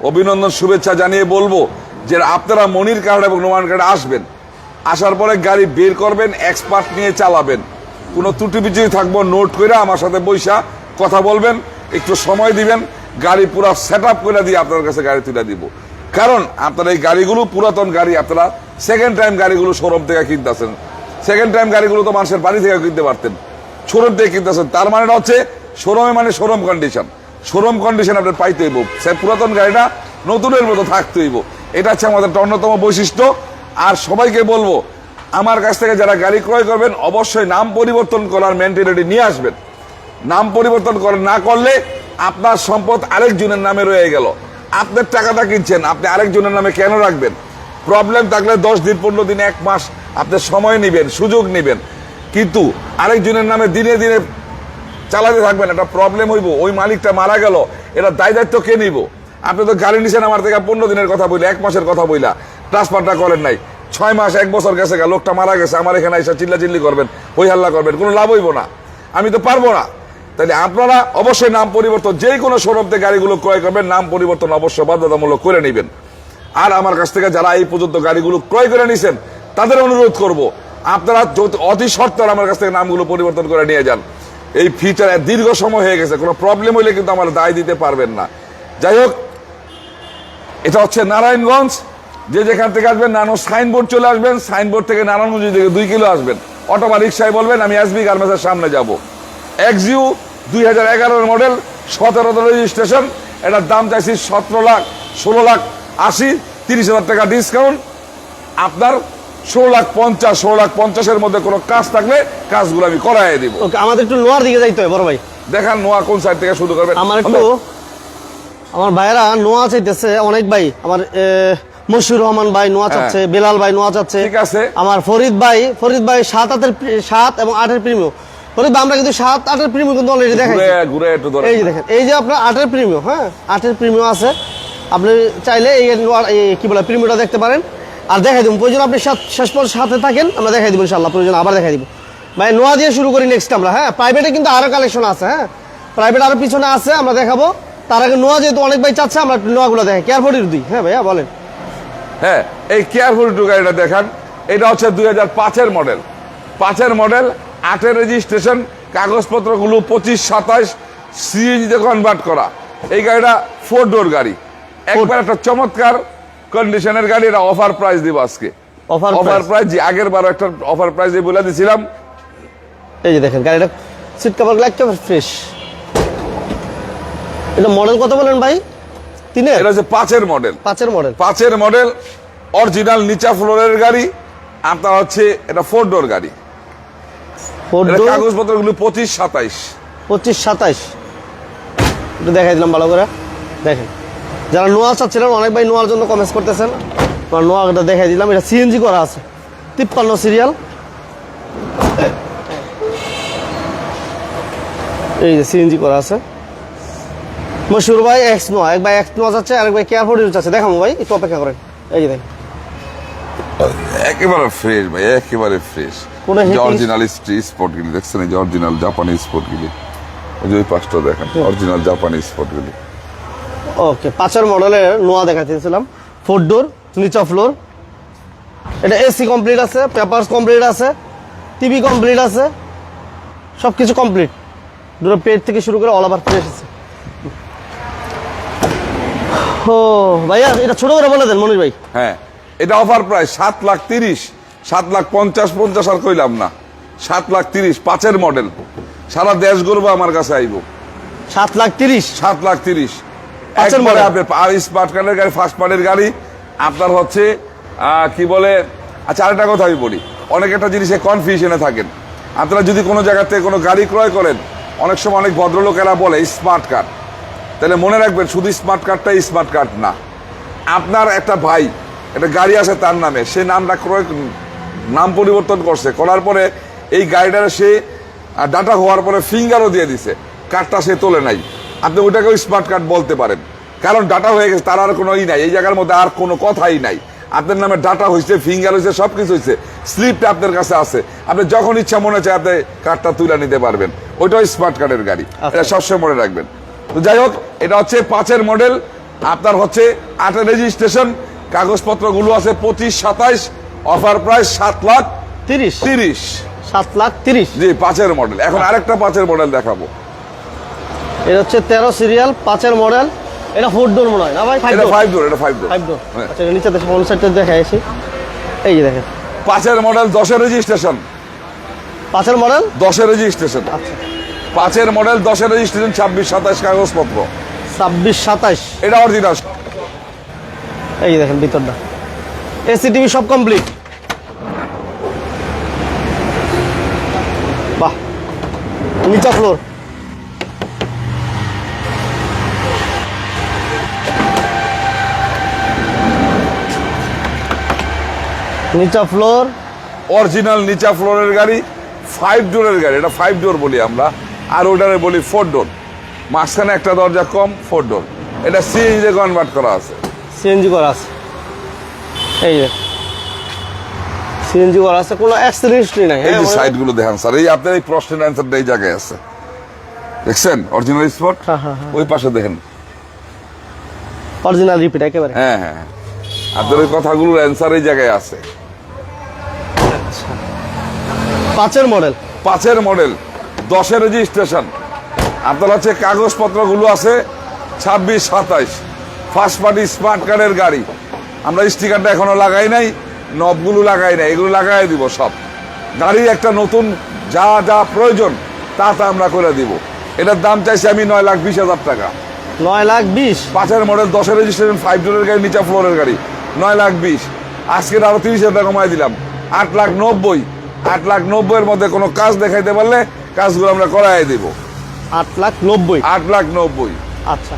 অভিনন্দন, শুভেচ্ছা জানিয়ে বলবো যে আপনারা মনির কার্ড এবং নোমান কার্ডে আসবেন। আসার পরে গাড়ি বের করবেন, এক্সপার্ট নিয়ে চালাবেন। কোনো ত্রুটি বিচ্যুতি থাকবো নোট করে আমার সাথে বৈশা কথা বলবেন, একটু সময় দিবেন, গাড়ি পুরো সেট আপ করে দিয়ে আপনার কাছে গাড়ি তুলে দিব। কারণ আপনারা এই গাড়িগুলো পুরাতন গাড়ি, আপনারা সেকেন্ড টাইম গাড়িগুলো শোরুম থেকে কিনতেছেন। সেকেন্ড টাইম গাড়িগুলো তো মানুষের বাড়ি থেকে কিনতে পারতেন, শোরুম থেকে কিনতেছেন। তার মানে হচ্ছে শোরুমে মানে শোরুম কন্ডিশন, শোরুম কন্ডিশন আপনার পাইতে হইব। সে পুরাতন গাড়িটা নতুনের মতো থাকতে হইব, এটা হচ্ছে আমাদের একটা অন্যতম বৈশিষ্ট্য। আর সবাইকে বলবো, আমার কাছ থেকে যারা গাড়ি ক্রয় করবেন অবশ্যই নাম পরিবর্তন করার মেন্টালিটি নিয়ে আসবেন। নাম পরিবর্তন না করলে আপনার সম্পদ আরেকজনের নামে রয়ে গেল। আপনার টাকাটা কিনছেন, আপনি আরেকজনের নামে কেন রাখবেন? প্রবলেম থাকলে 10 দিন, 15 দিন, 1 মাস আপনি সময় নেবেন, সুযোগ নেবেন, কিন্তু আরেকজনের নামে দিনে দিনে চালাতে থাকবেন, একটা প্রবলেম হইব। ওই মালিকটা মারা গেল, এটা দায় দায়িত্ব কে নিব? আপনি তো গাড়ি নিছেন আমার থেকে 15 দিনের কথা বইলা, 1 মাসের কথা বইলা, ট্রান্সফারটা করেন নাই। 6 মাস, 1 বছর গেছে, লোকটা মারা গেছে, আমার এখানে এসে চিল্লাচিল্লি করবেন, হই হাল্লা করবেন, কোনো লাভ হইব না, আমি তো পারবো না। তাহলে আপনারা অবশ্যই নাম পরিবর্তন, যে কোনো শোরুম থেকে গাড়িগুলো ক্রয় করবেন, নাম পরিবর্তন অবশ্যই বাধ্যতামূলক করে নেবেন। আর আমার কাছ থেকে যারা এই পর্যন্ত গাড়িগুলো ক্রয় করে নিছেন তাদের অনুরোধ করব, আপনারা অতি সত্বর আমার কাছ থেকে নামগুলো পরিবর্তন করে নিয়ে যান। এই ফিচার দীর্ঘ সময় হয়ে গেছে, কোনো প্রবলেম হইলে কিন্তু আমার দায় দিতে পারবেন না। যাই হোক, এটা হচ্ছে নারায়ণগঞ্জ। যে যেখান থেকে আসবেন নানো সাইনবোর্ড চলে আসবেন, সাইনবোর্ড থেকে নারায়ণগঞ্জ থেকে 2 কিলো আসবেন, অটোবা রিক্সায় বলবেন আমি এসবি গার্মেন্টসের সামনে যাব। এক্সইউ 2011 মডেল, 17 রেজিস্ট্রেশন। এটার দাম চাইছি 16,80,000, 30,000 টাকা ডিসকাউন্ট। আপনার 16,50,000, 16,50,000-এর মধ্যে কোনো কাজ থাকলে কাজগুলো আমি করাই দিব। ওকে, আমাদের একটু নোয়ার দিকে যাইতে হবে বড় ভাই। দেখান নোয়া কোন সাইড থেকে শুরু করবেন। আমার ভাইয়েরা নোয়া চাইতেছে অনেক ভাই, আমার মশিউর রহমান ভাই নোয়া চাচ্ছে, বেলাল ভাই নোয়া চাচ্ছে, ঠিক আছে। আমার ফরিদ ভাই 7 এবং 8-এর প্রিমিয়াম। ফরিদ ভাই আমরা কিন্তু 7-8-এর প্রিমিয়াম কিন্তু অলরেডি দেখাই। ঘুরে একটু ধরে এই যে দেখেন, এই যে আপনার 8-এর প্রিমিয়াম, হ্যাঁ 8-এর প্রিমিয়াম আছে। আপনি চাইলে এই কি বলে প্রিমিয়ামটা দেখতে পারেন। আর দেখাই দিব, প্রয়োজন আপনি শেষ পর্যন্ত সাথে থাকেন, আমরা দেখাই দিব ইনশাআল্লাহ, প্রয়োজন আবার দেখাই দিব। ভাই নোয়া দিয়ে শুরু করি নেক্সট আমরা। হ্যাঁ, প্রাইভেটে কিন্তু আরো কালেকশন আছে, হ্যাঁ প্রাইভেট আরো পিছনে আছে, আমরা দেখাবো। তার আগে নোয়া যেহেতু অনেক ভাই চাচ্ছে, আমরা নোয়াগুলো দেখাই। কেয়ার 42, হ্যাঁ ভাইয়া বলেন। হ্যাঁ, এই কেয়ার 42 গাড়িটা দেখান। এটা হচ্ছে 2005-এর মডেল, 5-এর মডেল, 8-এর রেজিস্ট্রেশন, কাগজপত্রগুলো 25, 27, সিএনজিতে কনভার্ট করা। এই গাড়িটা 4 ডোর গাড়ি, একবার একটা চমৎকার কন্ডিশনের গাড়ি। এটা অফার প্রাইস দিব আজকে, অফার প্রাইস। যে আগের বারও একটা অফার প্রাইস দিয়ে বলে দিয়েছিলাম। এই যে দেখেন গাড়িটা সিট কভারগুলো একেবারে ফ্রেশ। এটা মডেল কত বলেন ভাই? 3-এর? এটা হচ্ছে 5-এর মডেল, 5-এর মডেল, 5-এর মডেল, অরিজিনাল নিচা ফ্লোরের গাড়ি। আপনার হচ্ছে এটা 4 ডোর গাড়ি, কাগজপত্রগুলো 25, 27, 25, 27। একটু দেখাই দিলাম ভালো করে দেখেন। যারা নোয়া চাচ্ছিলেন, অনেক ভাই নোয়ার জন্য কমেন্টস করতেছেন, নোয়াটা দেখাই দিলাম। এটা সিএনজি করা আছে, 53 সিরিয়াল। এই যে সিএনজি করা আছে। মশহুর ভাই এক্স নোয়া, এক ভাই এক্স নোয়া যাচ্ছে, আরেক ভাই কেয়ার 42 যাচ্ছে। দেখাবো ভাই, একটু অপেক্ষা করেন। এই যে দেখেন একেবারে ফ্রেশ ভাই, একেবারে ফ্রেশ। অরিজিনাল স্পট গুলি দেখছেন, এই যে অরিজিনাল জাপানি স্পট গুলি, ওই যে ওই পাঁচটা দেখেন, অরিজিনাল জাপানি স্পট গুলি। ওকে, 5-এর মডেলের নোয়া দেখাচ্ছিলাম, 4 ডোর, নিচা ফ্লোর। এটা এসি কমপ্লিট আছে, পেপারস কমপ্লিট আছে, টিভি কমপ্লিট আছে, সব কিছু কমপ্লিট। দুটো পেট থেকে শুরু করে অল ওভার ফ্রেশ আছে। ও ভাইয়া, এটা ছোট করে বলে দেন মনির ভাই। হ্যাঁ, এটা অফার প্রাইস 7,30,000, 7,50,000 আর কইলাম না, 7,30,000, 5-এর মডেল। সারা দেশ গর্ব আমার কাছে আইব। 7,30,000 7,30,000 পাঁচের একবারে model। আপনার স্মার্ট কার্ডের গাড়ি, ফার্স্ট পার্টের গাড়ি আপনার হচ্ছে কি বলে। আচ্ছা, আরেকটা কথা আমি বলি, অনেক একটা জিনিসে কনফিউশনে থাকেন। আপনারা যদি কোনো জায়গা থেকে কোনো গাড়ি ক্রয় করেন, অনেক সময় অনেক ভদ্রলোকেরা বলে স্মার্ট কার্ড, তাহলে মনে রাখবেন শুধু স্মার্ট কার্ডটাই স্মার্ট কার্ড না। আপনার একটা ভাই একটা গাড়ি আছে তার নামে, সে নামটা নাম পরিবর্তন করছে, করার পরে এই গাড়িটার সে ডাটা হওয়ার পরে ফিঙ্গারও দিয়ে দিছে, কার্ডটা সে তোলে নাই, আপনি ওইটাকেও স্মার্ট কার্ড বলতে পারেন, কারণ ডাটা হয়ে গেছে, তার আর কোনো নাই, এই জায়গার মধ্যে আর কোনো কথাই নাই। আপনার নামে ডাটা হয়েছে, ফিঙ্গার হয়েছে, সবকিছু হয়েছে, স্লিপটা আপনার কাছে আছে, আপনি যখন ইচ্ছা মনে চায় আপনি কার্ডটা তুলে নিতে পারবেন, ওইটাও স্মার্ট কার্ডের গাড়ি, এটা সবসময় মনে রাখবেন। তো যাই হোক, এটা হচ্ছে 5-এর মডেল, আপনার হচ্ছে 8-এর রেজিস্ট্রেশন, কাগজপত্রগুলো আছে 25-27, অফার প্রাইস 7,30,000। 7,30,000। জি, 5-এর মডেল। এখন আরেকটা 5-এর মডেল দেখাবো। এটা হচ্ছে 13 সিরিয়াল 5-এর মডেল। এটা 4 ডোর মনে হয় না ভাই? 5 এটা ডোর। 5 ডোর, এটা 5 ডোর। 5 ডোর। হ্যাঁ। আচ্ছা, নিচে দেখো, অন সাইডটা দেখাই আসি। এই যে দেখেন 5-এর মডেল, 10-এর রেজিস্ট্রেশন। 5-এর মডেল। 10-এর রেজিস্ট্রেশন। আচ্ছা, 5-এর মডেল, 10-এর রেজিস্ট্রেশন, 26-27 কাগজপত্র। 26-27। এটা অরিজিনাল। এই যে দেখেন ভিতরটা, এসি টিভি সব কমপ্লিট। বাহ, নিচা ফ্লোর। নিচা ফ্লোর, অরিজিনাল নিচা ফ্লোরের গাড়ি, 5 ডোরের গাড়ি, এটা 5 ডোর বলি আমরা, আর ওটারে বলি 4 ডোর। মাঝখানে একটা দরজা কম, 4 ডোর। এটা সিএনজি কনভার্ট করা আছে। সিএনজি করা আছে। এই যে সিএনজি করা আছে, কোনো অ্যাক্সিডেন্ট হিস্ট্রি নাই। এই যে সাইডগুলো দেখেন স্যার, এই আপনার এই প্রশ্নের অ্যান্সারটা এই জায়গায় আছে, দেখছেন অরিজিনাল স্পট। হ্যাঁ, হ্যাঁ, হ্যাঁ। ওই পাশে দেখেন। অরিজিনাল রিপিট একেবারে। হ্যাঁ হ্যাঁ, আপনার ওই কথাগুলোর অ্যান্সার এই জায়গায় আছে। 5-এর মডেল। 5-এর মডেল, 10-এর রেজিস্ট্রেশন, আপনার হচ্ছে কাগজপত্রগুলো আছে 26-27, ফার্স্ট পার্টি স্মার্ট কার্ডের গাড়ি। আমরা স্টিকারটা এখনো লাগাই নাই, নবগুলো লাগাই নাই, এগুলো লাগাই দিব সব। গাড়ি একটা নতুন যা যা প্রয়োজন তা আমরা করে দিব। এটার দাম চাইছি আমি 9,20,000 টাকা। 9,20,000। 5-এর মডেল, 10-এর রেজিস্ট্রেশন, 5 ডোরের গাড়ি, নিচা ফ্লোরের গাড়ি, 9,20,000। আজকের আরো 30,000 টাকা কমাই দিলাম, 8,90,000। 8,90,000-এর মধ্যে কোনো কাজ দেখাইতে পারলে কাজগুলো আমরা করাই দিব। 8,90,000। 8,90,000। আচ্ছা,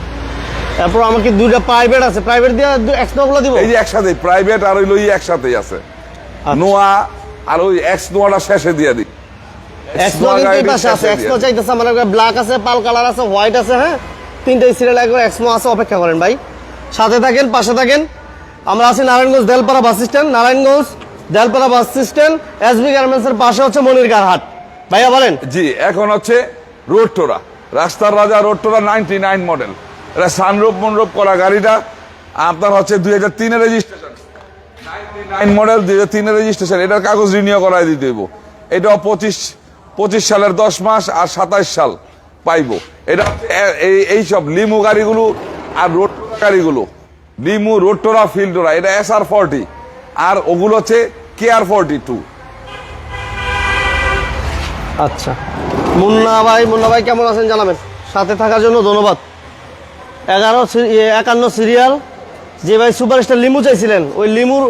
তারপর আমাকে দুইটা প্রাইভেট আছে, প্রাইভেট দিয়ে এক্সট্রা গুলো দিব। এই যে একসাথে প্রাইভেট আর ওই একসাথেই আছে, আচ্ছা। নোয়া আর ওই এক্স নোয়াটা শেষে দিয়ে দিই। এক্সট্রা কিন্তু এই পাশে আছে, এক্সট্রা চাইতেছে আমার, ব্ল্যাক আছে, পাল কালার আছে, হোয়াইট আছে। হ্যাঁ, 3টাই সিরিয়াল একবার এক্সট্রা আছে, অপেক্ষা করেন ভাই, সাথে থাকেন, পাশে থাকেন। আমরা আছি Narayanganj Delpara bus stand, Narayanganj Delpara bus stand, SB garments এর পাশে হচ্ছে মনিরকার হাট। ভাইয়া বলেন। জি, এখন হচ্ছে রোডটোরা, রাস্তার রাজা রোডটোরা 99 মডেল। এটা সানরূপ মনরূপ করা গাড়িটা আপনার হচ্ছে 2003-এর রেজিস্ট্রেশন, 99 মডেল, 2003-এর রেজিস্ট্রেশন। এটার কাগজ রিনিউ করাই দিতে হইব। এটাও 25 সালের 10 মাস আর 27 সাল পাইবো। এটা এই সব লিমু গাড়িগুলো আর রোড গাড়িগুলো, লিমু, রোডটোরা, ফিল্ডটোরা, এটা SR40, আর ওগুলো হচ্ছে KR42। আচ্ছা, মুন্না ভাই কেমন আছেন জানাবেন। সাথে থাকার জন্য ধন্যবাদ। 51 সিরিয়াল, যে ভাই সুপারস্টার লিমু চাইছিলেন, ওই লিমুর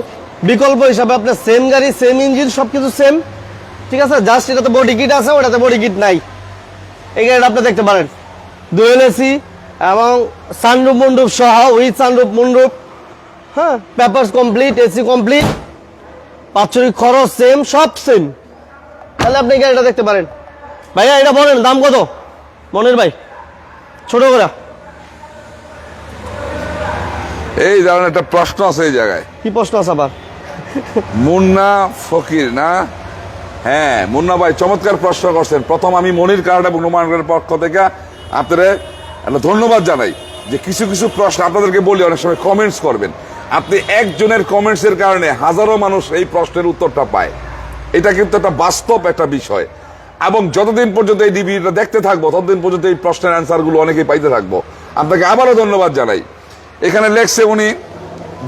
বিকল্প হিসাবে আপনার সেম গাড়ি, সেম ইঞ্জিন, সবকিছু সেম, ঠিক আছে। জাস্ট এটাতে বডি কিট আছে, ওটাতে বডি কিট নাই। এই গাড়িটা আপনি দেখতে পারেন, ডুয়েল এসি এবং সানরুফ মন্ডুপ সহ, উইথ সানরুফ মন্ডুপ। হ্যাঁ, পেপারস কমপ্লিট, এসি কমপ্লিট, বাৎসরিক খরচ সেম, সব সেম। তাহলে আপনি এই গাড়িটা দেখতে পারেন। ভাইয়া এটা বলেন দাম কত মনির ভাই, ছোট করে। এই ধরনের একটা প্রশ্ন আছে এই জায়গায়। কি প্রশ্ন আছে আবার? মুন্না ফকির না? হ্যাঁ, মুন্না ভাই চমৎকার প্রশ্ন করছেন। প্রথম আমি মনির কার্ড এবং নোমানের পক্ষ থেকে আপনাদের একটা ধন্যবাদ জানাই যে কিছু কিছু প্রশ্ন আপনাদেরকে বলি, অনেক সময় কমেন্টস করবেন। আপনি একজনের কমেন্টসের কারণে হাজারো মানুষ এই প্রশ্নের উত্তরটা পায়। এটা কিন্তু একটা বাস্তব একটা বিষয়, এবং যতদিন পর্যন্ত এই ডিভিডিটা দেখতে থাকবো ততদিন পর্যন্ত এই প্রশ্নের অ্যান্সারগুলো অনেকেই পাইতে থাকবো। আপনাকে আবারও ধন্যবাদ জানাই। এখানে লেখছে উনি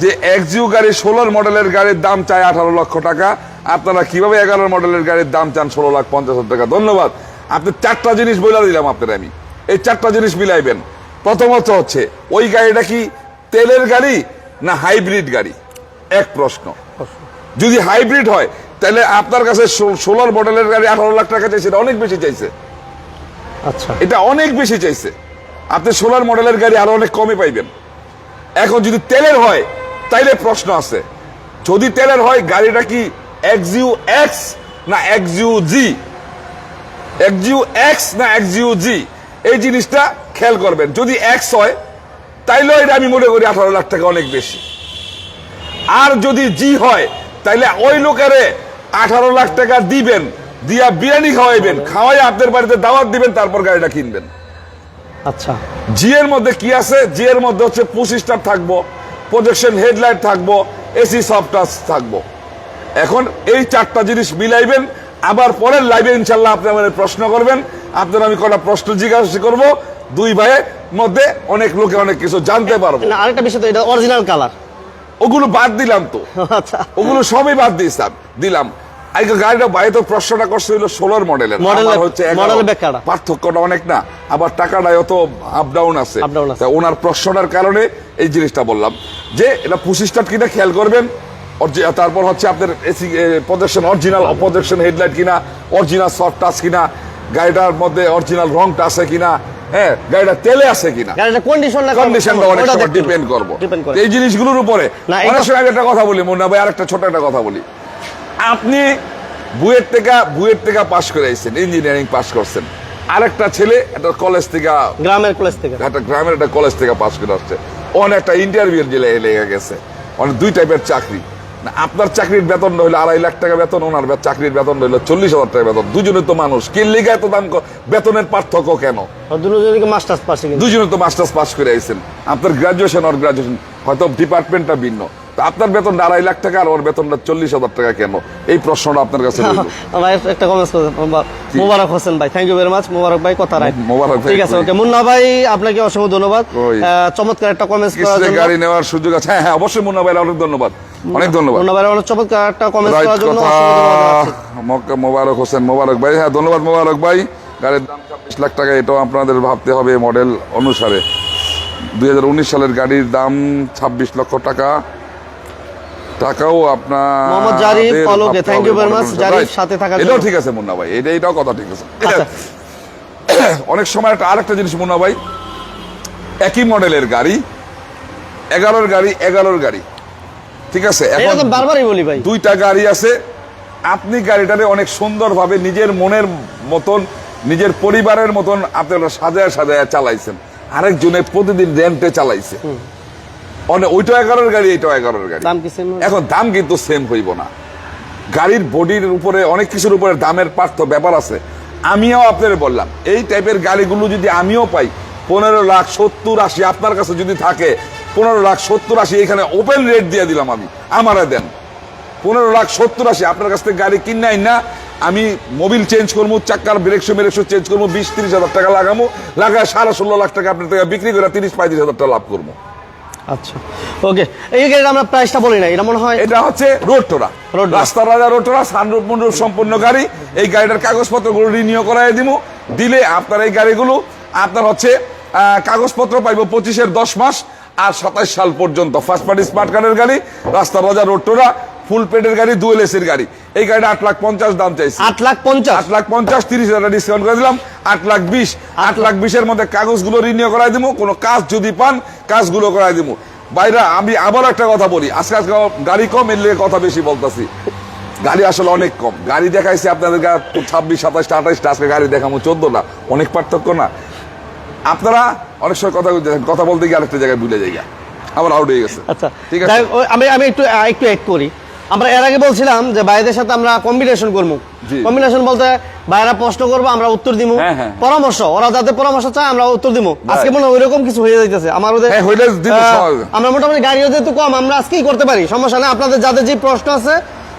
যে এক্সইউ গাড়ি 16 মডেলের গাড়ির দাম চায় 18 লক্ষ টাকা। আপনারা কিভাবে 11 মডেলের গাড়ির দাম চান 16,50,000 টাকা? ধন্যবাদ। আপনি 4টা জিনিস বলে দিলাম আপনার আমি। এই 4টা জিনিস মিলাইবেন। প্রথমত হচ্ছে ওই গাড়িটা কি তেলের গাড়ি না হাইব্রিড গাড়ি, এক প্রশ্ন। যদি হাইব্রিড হয় তাহলে আপনার কাছে 16 মডেলের গাড়ি 18 লাখ টাকা চাইছে, এটা অনেক বেশি চাইছে। আচ্ছা, এটা অনেক বেশি চাইছে। আপনি 16 মডেলের গাড়ি আরো অনেক কমে পাইবেন। এখন যদি তেলের হয় তাইলে প্রশ্ন আছে, যদি তেলের হয় গাড়িটা কি এক্সইউ এক্স না এক্সইউ জি, এক্সইউ এক্স না এক্সইউ জি, এই জিনিসটা খেয়াল করবেন। যদি এক্স হয় তাইলে এটা আমি মনে করি 18 লাখ টাকা অনেক বেশি। আর যদি জি হয় তাইলে ওই লোকেরে 18 লাখ টাকা দিবেন, দিয়া বিরিয়ানি খাওয়াইবেন, খাওয়াই আপনার বাড়িতে দাওয়াত দিবেন, তারপর গাড়িটা কিনবেন। আচ্ছা, জি এর মধ্যে কি আছে? জি এর মধ্যে হচ্ছে 25 স্টার থাকবো, প্রজেকশন হেডলাইট থাকবো, এসি সফট টাচ থাকবো। এখন এই 4টা জিনিস মিলাইবেন। আবার পরের লাইভে ইনশাল্লাহ আপনি আমাদের প্রশ্ন করবেন, আপনার আমি কটা প্রশ্ন জিজ্ঞাসা করবো, দুই ভাইয়ের মধ্যে অনেক লোকে অনেক কিছু জানতে পারবো। না আরেকটা বিষয় তো, এটা অরিজিনাল কালার। ওগুলো বাদ দিলাম তো, আচ্ছা, ওগুলো সবই বাদ দিলাম। আজকে গাড়িটা বাইরে তো প্রশ্নটা করছে হইলো 16 মডেলের, আমার হচ্ছে 11। পার্থক্যটা অনেক না, আবার টাকাটা অত আপ ডাউন আছে। তা ওনার প্রশ্নটার কারণে এই জিনিসটা বললাম যে এটা 25 স্টার কিনা খেয়াল করবেন। তারপর হচ্ছে আপনার AC projection original projection headlight কিনা, অরিজিনাল সফট টাচ কিনা, গাড়িটার মধ্যে অরিজিনাল রংটা আছে কিনা, হ্যাঁ গাড়িটা তেলে আছে কিনা, কন্ডিশনটা অনেক সময় ডিপেন্ড করবো এই জিনিসগুলোর উপরে। অনেক সময় একটা কথা বলি মুন্না ভাই, আরেকটা ছোট একটা কথা বলি। আপনি বুয়েট থেকে পাস করে আইছেন, ইঞ্জিনিয়ারিং পাস করছেন, আরেকটা ছেলে একটা কলেজ থেকে, গ্রামের একটা কলেজ থেকে পাস করে আসছে, অনেক একটা ইন্টারভিউ লেগে গেছে, অনেক 2 টাইপের চাকরি। আপনার চাকরির বেতন হইলো 2.5 লাখ টাকা বেতন, ওনার চাকরির বেতন হইলো 40,000 টাকা বেতন। দুজনে তো মানুষ, কি লিগে এত দাম বেতনের পার্থক্য কেন? দুজনে তো মাস্টার্স পাস করে আইছেন, আপনার গ্রাজুয়েশন আর গ্রাজুয়েশন হয়তো ডিপার্টমেন্টটা ভিন্ন, আপনার বেতন 2.5 লাখ টাকা আর ওর বেতনটা 40,000 টাকা কেন? এই প্রশ্নটা আপনার কাছে একটা কমেন্টস মোবারক হোসেন ভাই, থ্যাংক ইউ ভেরি মাচ মোবারক ভাই, কথা রাইট। ঠিক আছে, ওকে মুন্না ভাই আপনাকে অসংখ্য ধন্যবাদ, চমৎকার একটা কমেন্টস করার জন্য। গাড়ি নেওয়ার সুযোগ আছে, হ্যাঁ অবশ্যই মুন্না ভাই, অনেক ধন্যবাদ, অনেক ধন্যবাদ মুন্না ভাই, অনেক চমৎকার একটা কমেন্টস করার জন্য। মোবারক হোসেন মোবারক ভাই, হ্যাঁ ধন্যবাদ মোবারক ভাই। গাড়ির দাম 26 লাখ টাকা, এটাও আপনাদের ভাবতে হবে মডেল অনুসারে। 2019 সালের গাড়ির দাম 26 লক্ষ টাকা। টাকাও আপনার মোহাম্মদ জারিফ পলকে, thank you very much Zarif, সাথে থাকার জন্য। এটাও ঠিক আছে মুন্না ভাই, এটাও কথা ঠিক আছে। অনেক সময় আরেকটা জিনিস মুন্না ভাই, একই মডেলের গাড়ি 11 গাড়ি, ঠিক আছে, এখন বারবারই বলি ভাই 2টা গাড়ি আছে। আপনি গাড়িটারে অনেক সুন্দরভাবে নিজের মনের মতন, নিজের পরিবারের মতন আপনারা সাজায় চালাইছেন, আরেকজনে প্রতিদিন রেন্টে চালাইছে। ওইটা 11 গাড়ি, এটাও 11 গাড়ি, এখন দাম কিন্তু সেম হইব না। গাড়ির বডির উপরে অনেক কিছুর উপরে দামের ব্যাপার আছে। আমিও আপনাদের বললাম, এই টাইপের গাড়িগুলো যদি আমিও পাই 15 লাখ 70 80, আপনার কাছে যদি থাকে 15 লাখ 70 80, এখানে ওপেন রেট দিয়ে দিলাম আমি, আমারে দেন 15 লাখ 70 80। আপনার কাছ থেকে গাড়ি কিনাই না, আমি মোবিল চেঞ্জ করবো, চাক্কার ব্রেকশো চেঞ্জ করবো, 20-30 হাজার টাকা লাগায় 16.5 লাখ টাকা আপনার টাকা বিক্রি করে 30-35 হাজার টাকা লাভ করবো। আচ্ছা, ওকে, এই গাড়িটা আমরা প্রাইসটা বলি না, এটা মনে হয় এটা হচ্ছে রোডটোরা, রাস্তার রাজা রোডটোরা, সানরূপ মন্ডল সম্পূর্ণ গাড়ি। এই গাড়িটার কাগজপত্রগুলো রিনিউ করাই দিব, দিলে আপনার এই গাড়িগুলো আপনার হচ্ছে কাগজপত্র পাইব 25-এর 10 মাস আর 27 সাল পর্যন্ত। ফার্স্ট পার্টি স্মার্ট কার্ডের গাড়ি, রাস্তার রাজা রোডটোরা, ফুল পেডের গাড়ি, ডুয়েল এসির গাড়ি। এই গাড়িটা 8,50,000 দাম চাইছি, 8,50,000, 30,000 ডিসকাউন্ট করে দিলাম, 8,20,000 এর মধ্যে কাগজগুলো রিনিউ করাই দিব। কোনো কাজ যদি পান কাজগুলো করাই দিব। বাইরা আমি আবার একটা কথা বলি, আজকে গাড়ি কম, এর লিগে কথা বেশি বলতেছি। গাড়ি আসলে অনেক কম, গাড়ি দেখাইছি আপনাদের 26, 27, 28, আজকে গাড়ি দেখাবো 14টা, অনেক পার্থক্য না? আপনারা অনেক সময় কথা বলতে গিয়ে আরেকটা জায়গায় ভুলে যাই, আবার আউট হয়ে গেছে। আচ্ছা, ঠিক আছে, আমি একটু অ্যাড করি। আমরা এর আগে বলছিলাম যে ভাইদের সাথে আমরা কম্বিনেশন করবো। কম্বিনেশন বলতে ভাইরা প্রশ্ন করবো, আমরা উত্তর দিব, পরামর্শ, ওরা যাতে পরামর্শ চায় আমরা উত্তর দিব। আজকে মনে হয় ওইরকম কিছু হয়ে যাইতেছে আমাদের। আমরা মোটামুটি গাড়িও যেহেতু কম, আমরা আজকেই করতে পারি, সমস্যা নেই। আপনাদের যাদের যে প্রশ্ন আছে,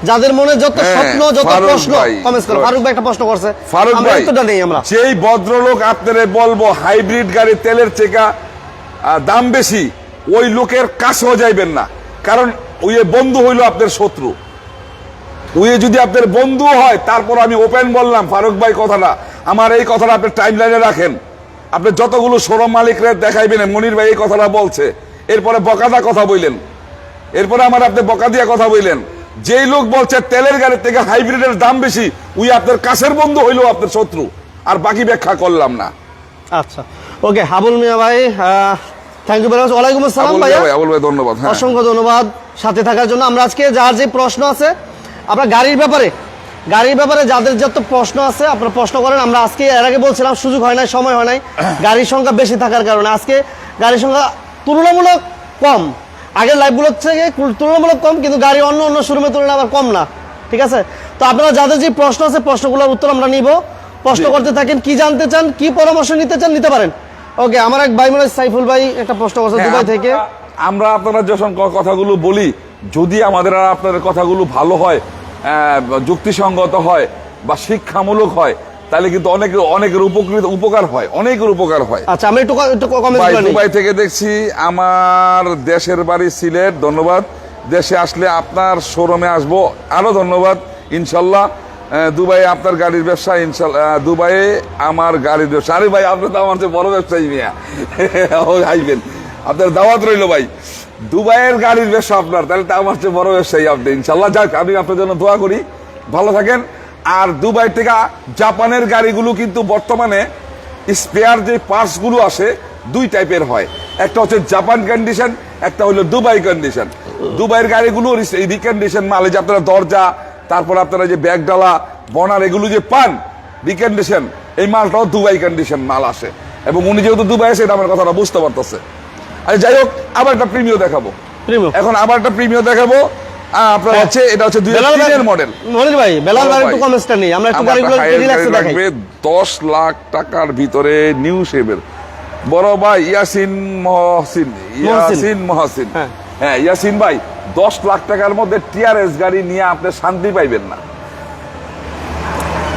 যাদের মনে যত স্বপ্ন, যত প্রশ্ন, কমেন্টস করো। ফারুক ভাই একটা প্রশ্ন করছে, ফারুক ভাই উত্তরটা নেই আমরা। যেই ভদ্রলোক আপনাদের বলবো হাইব্রিড গাড়ি তেলের চেকা দাম বেশি, ওই লোকের কাছেও যাইবেন না, কারণ ওই বন্ধু হইলো আপনার শত্রু। ওই যদি আপনার বন্ধু হয়, তারপর আমি ওপেন বললাম ফারুক ভাই কথাটা, আমার এই কথাটা আপনি টাইম লাইনে রাখেন। আপনি যতগুলো শোরুম মালিকরা দেখাইবেন, মনির ভাই এই কথাটা বলছে, এরপরে বকাদা কথা বললেন, এরপরে আমার আপনি বকা দিয়া কথা বললেন। যেই লোক বলছে তেলের গাড়ির থেকে হাইব্রিডের দাম বেশি, উই আপনার কাছের বন্ধু হইলেও আপনার শত্রু। আর বাকি ব্যাখ্যা করলাম না। আচ্ছা, ওকে হাবুল মিয়া ভাই, থ্যাংক ইউ ভেরি মাচ। ওয়ালাইকুম আসসালাম আবুল ভাইয়া। ভাই, আবুল ভাই ধন্যবাদ। হ্যাঁ, অসংখ্য ধন্যবাদ সাথে থাকার জন্য। আমরা আজকে যার যে প্রশ্ন আছে, আপনার গাড়ির ব্যাপারে যাদের যত প্রশ্ন আছে আপনারা প্রশ্ন করেন। আমরা আজকে এর আগে বলছিলাম সুযোগ হয় নাই, সময় হয় নাই, গাড়ির সংখ্যা বেশি থাকার কারণে আজকে গাড়ির সংখ্যা তুলনামূলক কম, আগের লাইভগুলোর থেকে তুলনামূলক কম, কিন্তু গাড়ি অন্য অন্য শোরুমের তুলনায় আবার কম না। ঠিক আছে, তো আপনারা যাদের যে প্রশ্ন আছে প্রশ্নগুলোর উত্তর আমরা নিব। প্রশ্ন করতে থাকেন, কি জানতে চান, কি পরামর্শ নিতে চান, নিতে পারেন। ওকে, আমার এক ভাই মনে হয় সাইফুল ভাই একটা প্রশ্ন করছে দুবাই থেকে। আমরা আপনারা যখন কথাগুলো বলি, যদি আমাদের আর আপনাদের কথাগুলো ভালো হয়, যুক্তিসঙ্গত হয় বা শিক্ষামূলক হয়, তাহলে কিন্তু অনেকের উপকার হয়, অনেকের উপকার হয়। আচ্ছা, আমি একটু কমেন্ট করি। দুবাই থেকে দেখছি, আমার দেশের বাড়ি সিলেট, ধন্যবাদ। দেশে আসলে আপনার শোরুমে আসবো, আরো ধন্যবাদ। ইনশাল্লাহ দুবাইয়ে আপনার গাড়ির ব্যবসা, ইনশাল্লাহ দুবাইয়ে আমার গাড়ির ব্যবসা। আরে ভাই, আপনি তো আমার চেয়ে বড় ব্যবসায়ী মিয়া, আইবেন, আপনার দাওয়াত রইল ভাই। দুবাইয়ের গাড়ির ব্যবসা আপনার, তাহলে তো আমার চেয়ে বড় ব্যবসায়ী আপনি। ইনশাল্লাহ, যাক, আমি আপনার জন্য দোয়া করি, ভালো থাকেন। আর দুবাই থেকে জাপানের গাড়িগুলো কিন্তু বর্তমানে স্পেয়ার যে পার্টস গুলো আসে দুই টাইপের হয়, একটা হচ্ছে জাপান কন্ডিশন, একটা হলো দুবাই কন্ডিশন। দুবাইয়ের গাড়িগুলো রিকন্ডিশন মাল, যে আপনারা দরজা, তারপর আপনারা যে ব্যাগ ডালা, বনার এগুলো যে পান রিকন্ডিশন, এই মালটাও দুবাই কন্ডিশন মাল আসে। এবং উনি যেহেতু দুবাই আছে, এটা আমার কথাটা বুঝতে পারতেছে। আর যাই হোক, আবার একটা প্রিমিয় দেখাবো, এখন আবার একটা প্রিমিয় দেখাবো। আপনার হচ্ছে, এটা হচ্ছে 2003 এর মডেল। মনির ভাই, বেলাল ভাই একটু কমেন্টটা নেই, আমরা একটু গাড়িগুলো রিল্যাক্সে দেখাই। 10 লাখ টাকার ভিতরে নিউ শেপের বড় ভাই ইয়াসিন মহসিন। হ্যাঁ ইয়াসিন ভাই, 10 লাখ টাকার মধ্যে টিআরএস গাড়ি নিয়ে আপনি শান্তি পাইবেন না।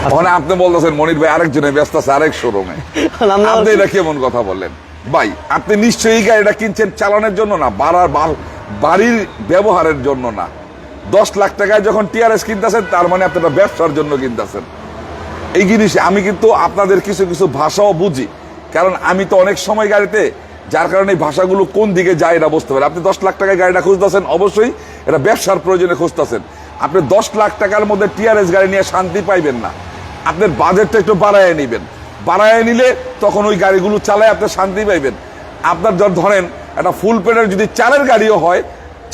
ওখানে আপনি বলতেছেন মনির ভাই আরেকজনে ব্যস্ত আছে আরেক শোরুমে, আপনি এটা কেমন কথা বললেন ভাই? আপনি নিশ্চয়ই গাড়িটা কিনছেন চালানোর জন্য না, বাড়ির ব্যবহারের জন্য না। 10 লাখ টাকায় যখন টিআরএস কিনতেছেন, তার মানে আপনারা ব্যবসার জন্য কিনতেছেন। এই জিনিস আমি কিন্তু আপনাদের কিছু কিছু ভাষাও বুঝি, কারণ আমি তো অনেক সময় গাড়িতে, যার কারণে এই ভাষাগুলো কোন দিকে যায় এটা বুঝতে পারি। আপনি 10 লাখ টাকায় গাড়িটা খুঁজতেছেন, অবশ্যই এটা ব্যবসার প্রয়োজনে খুঁজতেছেন। আপনি 10 লাখ টাকার মধ্যে টিআরএস গাড়ি নিয়ে শান্তি পাইবেন না। আপনার বাজেটটা একটু বাড়ায় নিবেন, বাড়ায় নিলে তখন ওই গাড়িগুলো চালায় আপনি শান্তি পাইবেন। আপনার ধরেন একটা ফুল পেডের যদি চারের গাড়ি হয়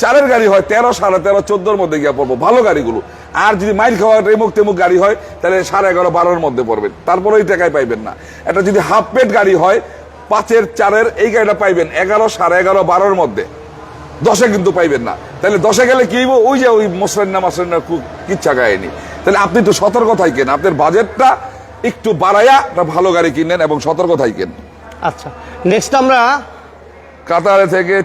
13, 13.5, 14 মধ্যে গিয়ে পড়বো ভালো গাড়িগুলো। আর যদি মাইল খাওয়া এমুক তেমুক গাড়ি হয়, তাহলে 11.5, 12 মধ্যে পড়বেন, তারপরে ওই টাকায় পাইবেন না। এটা যদি হাফ পেড গাড়ি হয় 5, 4 এই গাড়িটা পাইবেন 11, 11.5, 12 মধ্যে, 10 কিন্তু পাইবেন না। তাহলে 10 গেলে কি হইব? ওই যে ওই মশলান্না কিচ্ছা গায়নি। তাহলে আপনি একটু সতর্ক থাকেন, আপনার বাজেটটা একটু বাড়াইয়া একটা ভালো গাড়ি কিনেন এবং সতর্ক থাকেন। আচ্ছা, নেক্সট আমরা কাতারে থেকে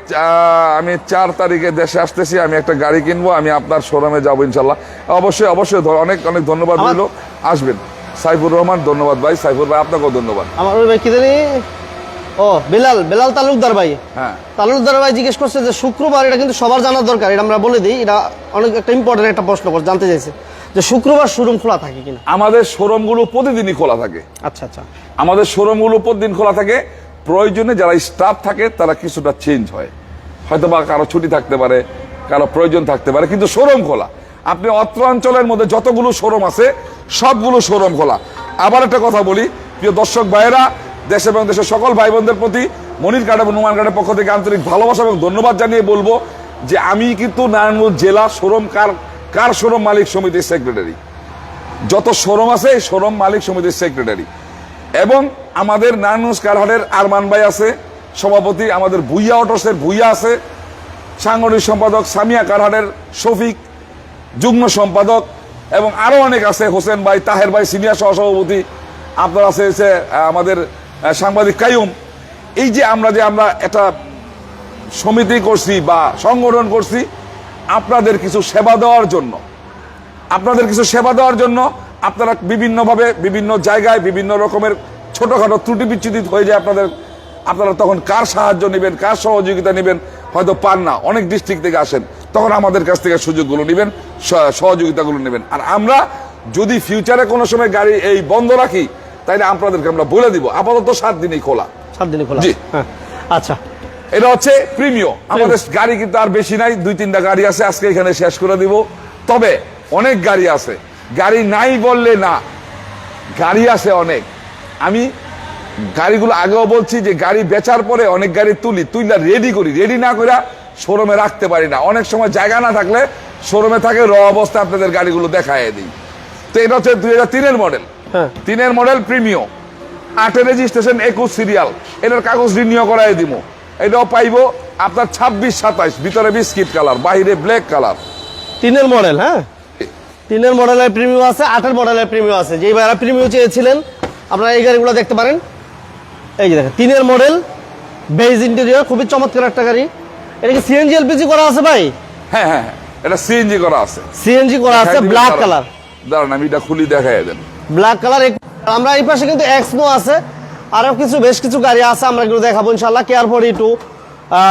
আমি 4 তারিখে দেশে আসতেছি, আমি একটা গাড়ি কিনবো, আমি আপনার শোরুমে যাবো ইনশাল্লাহ। অবশ্যই অবশ্যই, অনেক অনেক ধন্যবাদ রইল, আসবেন। সাইফুর রহমান, ধন্যবাদ ভাই। সাইফুর ভাই, আপনাকেও ধন্যবাদ। আমার ওই ভাই কি জানি, বেলাল তালুকদার ভাই। হ্যাঁ, তালুকদার ভাই জিজ্ঞেস করছে যে শুক্রবার, এটা কিন্তু সবার জানার দরকার, এটা আমরা বলে দিই, এটা অনেক একটা ইম্পর্টেন্ট একটা প্রশ্ন করে জানতে চাইছে যে শুক্রবার শোরুম খোলা থাকে কিনা। আমাদের শোরুমগুলো প্রতিদিনই খোলা থাকে। আচ্ছা আচ্ছা, আমাদের শোরুমগুলো প্রতিদিন খোলা থাকে। প্রয়োজনে যারা স্টাফ থাকে তারা কিছুটা চেঞ্জ হয়, হয়তো বা কারো ছুটি থাকতে পারে, কারো প্রয়োজন থাকতে পারে, কিন্তু শোরুম খোলা। আপনি অত্র অঞ্চলের মধ্যে যতগুলো শোরুম আছে সবগুলো শোরুম খোলা। আবার একটা কথা বলি, প্রিয় দর্শক ভাইয়েরা, দেশ এবং দেশের সকল ভাই বোনদের প্রতি মনির কার্ড এবং নুমান কার্ডের পক্ষ থেকে আন্তরিক ভালোবাসা এবং ধন্যবাদ জানিয়ে বলবো যে আমি কিন্তু নারায়ণগঞ্জ জেলা শোরুম কার শোরুম মালিক সমিতির সেক্রেটারি। যত শোরুম আছে এই শোরুম মালিক সমিতির সেক্রেটারি। এবং আমাদের নারায়ণগঞ্জ কারহাটের আরমান ভাই আছে সভাপতি, আমাদের ভুইয়া অটোসের ভুইয়া আছে সাংগঠনিক সম্পাদক, সামিয়া কারহাটের শফিক যুগ্ম সম্পাদক, এবং আরো অনেক আছে, হোসেন ভাই, তাহের ভাই সিনিয়র সহসভাপতি, আপনার আছে আমাদের সাংবাদিক কাইয়ুম। এই যে আমরা একটা সমিতি করছি বা সংগঠন করছি আপনাদের কিছু সেবা দেওয়ার জন্য, আপনারা বিভিন্নভাবে বিভিন্ন জায়গায় বিভিন্ন রকমের ছোটখাটো ত্রুটি বিচ্ছুতি হয়ে যায় আপনারা তখন কার সাহায্য নেবেন, কার সহযোগিতা নেবেন হয়তো পান না। অনেক ডিস্ট্রিক্ট থেকে আসেন, তখন আমাদের কাছ থেকে সুযোগগুলো নেবেন, সহযোগিতাগুলো নেবেন। আর আমরা যদি ফিউচারে কোনো সময় গাড়ি এই বন্ধ রাখি, তাইলে আপনাদেরকে আমরা বলে দিব। আপাতত 7 দিনই খোলা। 7 দিনে খোলা। জি। হ্যাঁ আচ্ছা, এটা হচ্ছে প্রিমিয়ম। আমাদের গাড়ি কিন্তু আর বেশি নাই, 2-3টা গাড়ি আছে, আজকে এখানে শেষ করে দিব। তবে অনেক গাড়ি আছে, গাড়ি নাই বললে না, গাড়ি আছে অনেক। আমি গাড়িগুলো আগেও বলছি যে গাড়ি বেচার পরে অনেক গাড়ি তুইলা রেডি করি, রেডি না করে শোরুমে রাখতে পারি না। অনেক সময় জায়গা না থাকলে শোরুমে থাকে, র অবস্থা আপনাদের গাড়িগুলো দেখায় দিই। তো এটা হচ্ছে 2003-এর মডেল। হ্যাঁ 3-এর মডেল প্রিমিয়ম, 8-এর রেজিস্ট্রেশন, 21 সিরিয়াল। এটার কাগজ রিনিউ করাই দিব। এটাও পাইবো আপনার 26-27, ভিতরে বিস্কিট কালার, বাইরে ব্ল্যাক কালার। 3-এর মডেল। হ্যাঁ 3-এর মডেলের প্রিমিয়াম আছে, 8-এর মডেলের প্রিমিয়াম আছে। যেই ভাইরা প্রিমিয়াম চেয়েছিলেন আপনারা এই গাড়িগুলো দেখতে পারেন। এই যে দেখেন 3-এর মডেল, বেজ ইন্টেরিয়র, খুবই চমৎকার একটা গাড়ি। এটা কি সিএনজি এলপিজি করা আছে ভাই? হ্যাঁ হ্যাঁ হ্যাঁ, এটা সিএনজি করা আছে। সিএনজি করা আছে, ব্ল্যাক কালার। দাঁড়ান আমি এটা খুলি দেখাই দেন। Black colour. আমরা এই পাশে কিন্তু এক্সনো আছে, আরো বেশ কিছু গাড়ি আছে, আমরা এগুলো দেখাবো ইনশাআল্লাহ। কেয়ার 42,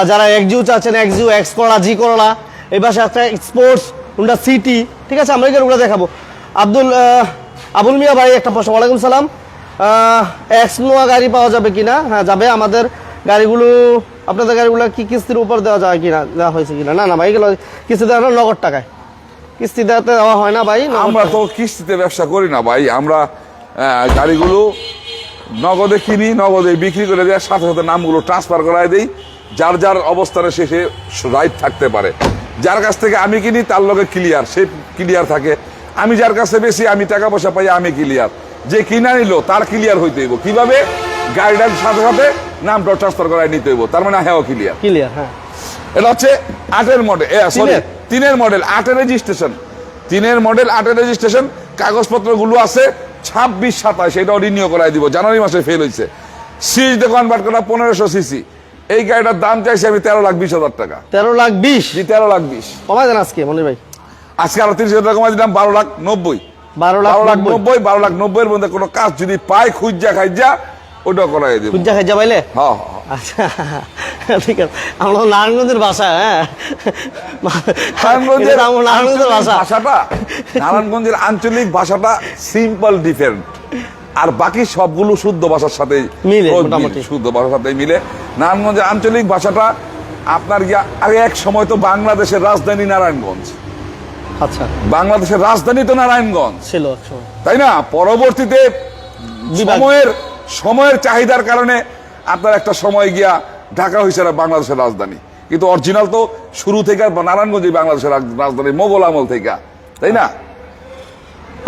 যারা এক্সিউ চাচ্ছেন, এক্সিউ, এক্স করলা, জি করলা। এই পাশে একটা স্পোর্টস, হুন্ডা সিটি। ঠিক আছে, আমরা এগুলো দেখাবো। আবুল মিয়া ভাই একটা প্রশ্ন। ওয়ালাইকুম সালাম। এক্সনো গাড়ি পাওয়া যাবে কিনা? হ্যাঁ যাবে। আমাদের গাড়িগুলো, আপনাদের গাড়িগুলো কি কিস্তির উপর দেওয়া যায় কিনা, দেওয়া হয়েছে কিনা? না না ভাই, এগুলো কিস্তি দেওয়া না, নগদ টাকায়। কিস্তি দেওয়া হয় না ভাই। আমরা তো কিস্তিতে ব্যবসা করি না ভাই, আমরা গাড়িগুলো নগদে কিনি, নগদে বিক্রি করে দেওয়ার সাথে সাথে নামগুলো ট্রান্সফার করায় দেই, যার যার অবস্থানে শেষে রাইট থাকতে পারে। যার কাছ থেকে আমি কিনি তার লগে ক্লিয়ার, সে ক্লিয়ার থাকে। আমি যার কাছে বেশি, আমি টাকা পয়সা পাই, আমি ক্লিয়ার। যে কিনা নিল তার ক্লিয়ার হইতে হইব। কিভাবে? গাড়িটার সাথে সাথে নামটা ট্রান্সফার করায় নিতে হইব, তার মানে হ্যাঁ ক্লিয়ার। ক্লিয়ার। হ্যাঁ এটা হচ্ছে 8-এর মডেল, সরি 3-এর মডেল, 8-এর রেজিস্ট্রেশন। 3-এর মডেল, 8-এর রেজিস্ট্রেশন, কাগজপত্রগুলো আছে 26-27। এটাও রিনিউ করাই দিব, জানুয়ারি মাসে ফেল হয়েছে। সিএইচডি কনভার্ট করা 1500 সিসি। এই গাড়িটার দাম চাইছি আমি 13,20,000 টাকা। 13,20,000? জি 13,20,000 কমাই দেন আজকে মনির ভাই। আজকে আরো 30,000 টাকা কমাই দিলাম, 12,90,000। 12,90,000 মধ্যে কোনো কাজ যদি পাই, খুঁজা খাইজা ওটাও করাই দিব। খুঁজা খাইজা পাইলে? হ্যাঁ। আচ্ছা ঠিক আছে। আমরা নারায়ণগঞ্জের ভাষা। হ্যাঁ নারায়ণগঞ্জের ভাষাটা, নারায়ণগঞ্জের আঞ্চলিক ভাষাটা সিম্পল ডিফারেন্ট, আর বাকি সবগুলো শুদ্ধ ভাষার সাথে মিলে, মোটামুটি শুদ্ধ ভাষার সাথে মিলে। নারায়ণগঞ্জের আঞ্চলিক ভাষাটা আপনার আগে এক সময় তো বাংলাদেশের রাজধানী নারায়ণগঞ্জ। আচ্ছা, বাংলাদেশের রাজধানী তো নারায়ণগঞ্জ ছিল, তাই না? পরবর্তীতে সময়ের চাহিদার কারণে আপনার একটা সময় গিয়া ঢাকা হয়েছে বাংলাদেশের রাজধানী, কিন্তু অরিজিনাল তো শুরু থেকে নারায়ণগঞ্জই বাংলাদেশের রাজধানী, মোগল আমল থেকে, তাই না?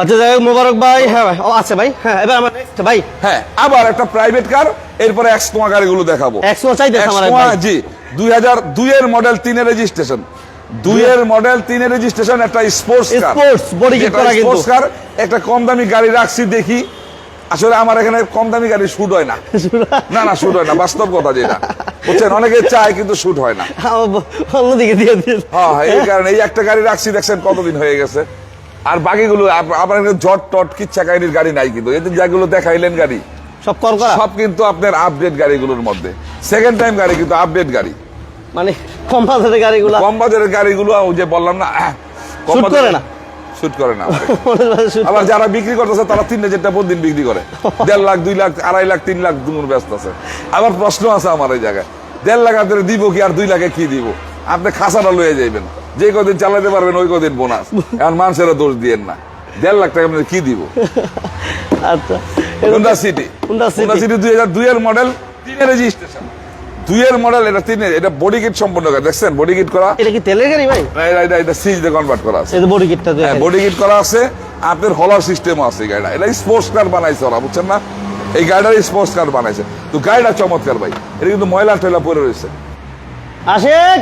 আচ্ছা যাই হোক, মোবারক ভাই। হ্যাঁ ভাই, ও আচ্ছা ভাই। হ্যাঁ এবার আমার নেক্সট ভাই। হ্যাঁ, আবার একটা প্রাইভেট কার, এরপরে এক্সনোয়া গাড়িগুলো দেখাবো। এক্সনোয়া চাইতেছে আমার ভাই। জি 2002-এর মডেল, 3-এর রেজিস্ট্রেশন। 2-এর মডেল, 3-এর রেজিস্ট্রেশন, একটা sports car, sports body kit করা কিন্তু। স্পোর্টস কার, একটা কম দামি গাড়ি রাখছি দেখি। আসলে আমার এখানে কম দামি গাড়ি শুট হয় না, না শুট হয় না, বাস্তব কথা যেটা বুঝছেন। অনেকে চায় কিন্তু শুট হয় না, অন্যদিকে দিয়ে দিন। হ্যাঁ এই কারণে এই একটা গাড়ি রাখছি, দেখছেন কতদিন হয়ে গেছে। আর বাকিগুলো আবার জট টট কিচ্ছা কাহিনীর গাড়ি নাই, কিন্তু এদের যেগুলো দেখাইলেন গাড়ি সব কর করা, সব কিন্তু আপনার আপডেট গাড়িগুলোর মধ্যে। সেকেন্ড টাইম গাড়ি কিন্তু আপডেট গাড়ি, মানে কম বাজারের গাড়িগুলো, কম বাজারের গাড়িগুলো যে বললাম না, শুট করে না, শুট করে না। আবার যারা বিক্রি করতেছে তারা 3,000 প্রতিদিন বিক্রি করে, 1.5 লাখ, 2 লাখ, 2.5 লাখ, 3 লাখ দুমুর ব্যস্ত আছে। আবার প্রশ্ন আছে আমার এই জায়গায়, 1.5 লাখ আপনার দিব কি আর 2 লাখে কি দিব? আপনি খাসাটা লয়ে যাইবেন, যে কদিন চালাতে পারবেন ওই কদিন বোনাস। এখন মানুষেরা দোষ দিয়েন না, 1.5 লাখ টাকা আপনার কি দিব? আচ্ছা, হুন্ডা সিটি 2002-এর মডেল, 3-এর রেজিস্ট্রেশন। 2-এর মডেল, এটা 3-এর, এটা বডি কিট সম্পূর্ণ করা, দেখছেন বডি কিট করা। এটা কি তেলের গাড়ি ভাই? এটা সিএনজি কনভার্ট করা আছে, এই বডি কিটটা। হ্যাঁ বডি কিট করা আছে, আপনার হলার সিস্টেমও আছে গাড়িটা। এটা স্পোর্টস কার বানাইছে ওরা, বুঝছেন না? এই গাড়িটার স্পোর্টস কার বানাইছে, তো গাড়িটা চমৎকার ভাই। এটা কিন্তু ময়লা টয়লা পরে রয়েছে। আশেক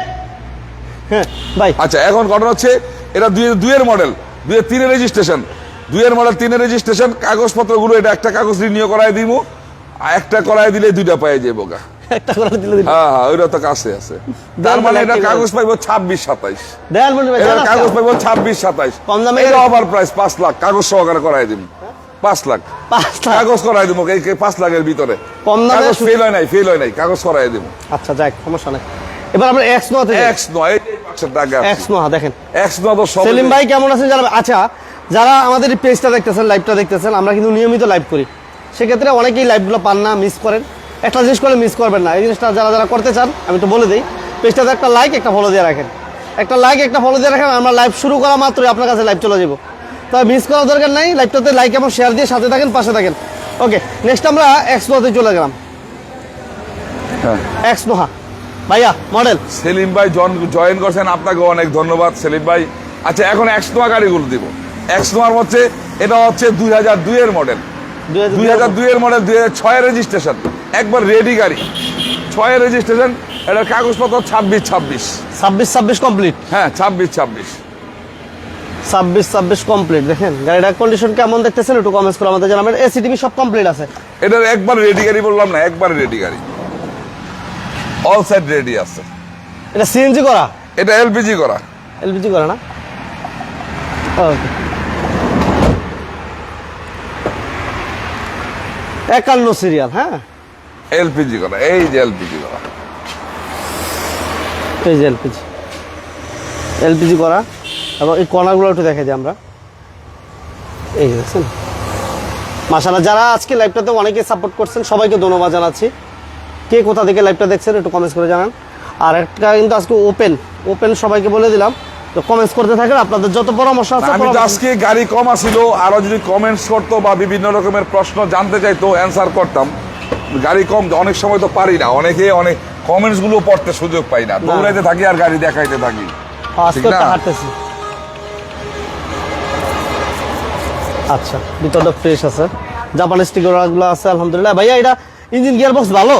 হ্যাঁ ভাই। আচ্ছা, এখন ঘটনা হচ্ছে এটা 2-এর মডেল, 3-এর রেজিস্ট্রেশন। 2-এর মডেল, 3-এর রেজিস্ট্রেশন। কাগজপত্রগুলো এটা একটা কাগজ রিনিউ করাই দিব, একটা করাই দিলে 2টা পাই যাবো গা। একটা করে দিলে হ্যাঁ হ্যাঁ, ওইটা তো কাছে আছে। তার মানে এটা কাগজ পাইবো 26-27। দেন বলবে ভাই, কাগজ পাইবো 26-27। কম দামে এটা ওভার প্রাইস 5 লাখ, কাগজ সহকারে করাই দিব। 5 লাখ কাগজ করাই দিব, এই 5 লাখের ভিতরে। কম দামে কাগজ ফেল হয় নাই, কাগজ করাই দিব। আচ্ছা যাক, সমস্যা নাই। এবার আমরা এক্সনোয়া তে এক্সনোয়া, এই 500 টাকা এক্সনোয়া দেখেন। এক্সনোয়া তো সব। সেলিম ভাই কেমন আছেন? যারা আচ্ছা, যারা আমাদের এই পেজটা দেখতেছেন, লাইভটা দেখতেছেন, আমরা কিন্তু নিয়মিত লাইভ করি, সেক্ষেত্রে অনেকেই লাইভগুলো পান না, মিস করেন। একটা জিনিস করলে মিস করবেন না, এই জিনিসটা যারা যারা করতে চান আমি একটু বলে দিই, পেজটাতে একটা লাইক একটা ফলো দিয়ে রাখেন, একটা লাইক একটা ফলো দিয়ে রাখেন। আমরা লাইভ শুরু করা মাত্রই আপনার কাছে লাইভ চলে যাবো, তবে মিস করার দরকার নাই। লাইভটাতে লাইক এবং শেয়ার দিয়ে সাথে থাকেন, পাশে থাকেন। ওকে, নেক্সট আমরা এক্সনোতে চলে গেলাম। হ্যাঁ, এক্সনোহা ভাইয়া মডেল। সেলিম ভাই জয়েন করছেন, আপনাকে অনেক ধন্যবাদ সেলিম ভাই। আচ্ছা, এখন এক্সনোয়া গাড়িগুলো দিব। এক্সনোয়ার হচ্ছে, এটা হচ্ছে 2002 এর মডেল, 2002 এর মডেল, 2006 রেজিস্ট্রেশন, একবার রেডি গাড়ি, 6 রেজিস্ট্রেশন। এটার কাগজপত্র 26 কমপ্লিট। হ্যাঁ, 26 কমপ্লিট। দেখেন গাড়িটার কন্ডিশন কেমন দেখতেছেন, একটু কমেন্টস করে আমাদের জানাবেন। এসি টিভি সব কমপ্লিট আছে। এটার একবার রেডি গাড়ি বললাম না, একবার রেডি গাড়ি, অল সাইড রেডি আছে। এটা সিএনজি করা, এটা এলপিজি করা, এলপিজি করা না? ওকে, 51 সিরিয়াল। হ্যাঁ, এলপিজি করা, এই যে এলপিজি করা, এই যে এলপিজি করা। এবং এই কর্নারগুলো একটু দেখাই দিই আমরা। এই দেখছেন, মাশাআল্লাহ। যারা আজকে লাইভটাতে অনেকে সাপোর্ট করছেন, সবাইকে ধন্যবাদ জানাচ্ছি। কে কোথা থেকে লাইভটা দেখছেন একটু কমেন্টস করে জানান। আর একটা কিন্তু আজকে ওপেন সবাইকে বলে দিলাম, তো কমেন্টস করতে থাকেন, আপনাদের যত পরামর্শ আছে। আমি তো আজকে গাড়ি কম আসিল, আরো যদি কমেন্টস করতো বা বিভিন্ন রকমের প্রশ্ন জানতে চাইতো অ্যান্সার করতাম। গাড়ি কম, অনেক সময় তো পারি না, অনেক কমেন্টস গুলো পড়তে সুযোগ পাই না, দৌড়াইতে থাকি আর গাড়ি দেখাইতে থাকি। আজকে হাঁটতেছি। আচ্ছা, ভিতরটা ফ্রেশ আছে, জাপানি স্টিকারগুলো আছে আলহামদুলিল্লাহ। ভাইয়া এটা ইঞ্জিন গিয়ার বক্স ভালো?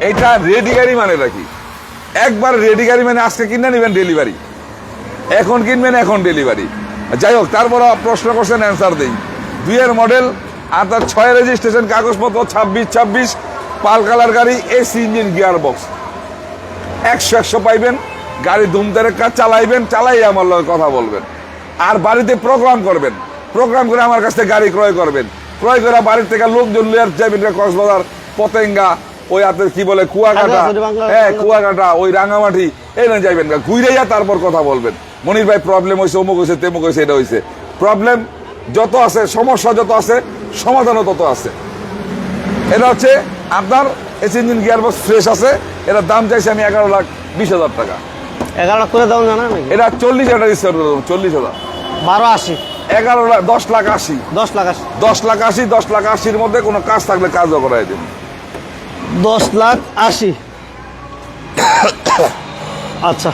এইটা রেডি গাড়ি মানে নাকি? একবার রেডি গাড়ি মানে আজকে কিনে নেবেন ডেলিভারি, এখন কিনবেন এখন ডেলিভারি। যাই হোক, তারপর প্রশ্ন করছেন, অ্যান্সার দেই। 2 এর মডেল, আর তার 6 রেজিস্ট্রেশন, কাগজপত্র 26 পাল কালার গাড়ি, এসি ইঞ্জিন গিয়ার বক্স, 100 পাইবেন। গাড়ি ধুমধারে কাজ চালাইবেন, চালাই আমার লগে কথা বলবেন। আর বাড়িতে প্রোগ্রাম করবেন, প্রোগ্রাম করে আমার কাছ থেকে গাড়ি ক্রয় করবেন। ক্রয় করে বাড়ির থেকে লোকজন লিয়ে যাবেন কক্সবাজার, পতেঙ্গা, ওই আপনার কি বলে কুয়াকাটা, হ্যাঁ কুয়াকাটা, ওই রাঙামাটি, এই না যাইবেন, ঘুরাইয়া তারপর কথা বলবেন। মনির ভাই প্রবলেম হয়েছে, অমুক হয়েছে, তেমুক হয়েছে, এটা হয়েছে। প্রবলেম যত আছে, সমস্যা যত আছে, সমাধানও তত আছে। এটা হচ্ছে আপনার এসি ইঞ্জিন গিয়ারবক্স ফ্রেশ আছে। এটার দাম চাইছি আমি 11,20,000 টাকা। 11 লাখ করে দাম জানা নাকি? এটা 40,000 ইচ্ছা, 40,000, 12,80, 10,80,000, 10,80,000 মধ্যে কোনো কাজ থাকলে কাজও করাই দেবেন। 10,80,000। আচ্ছা,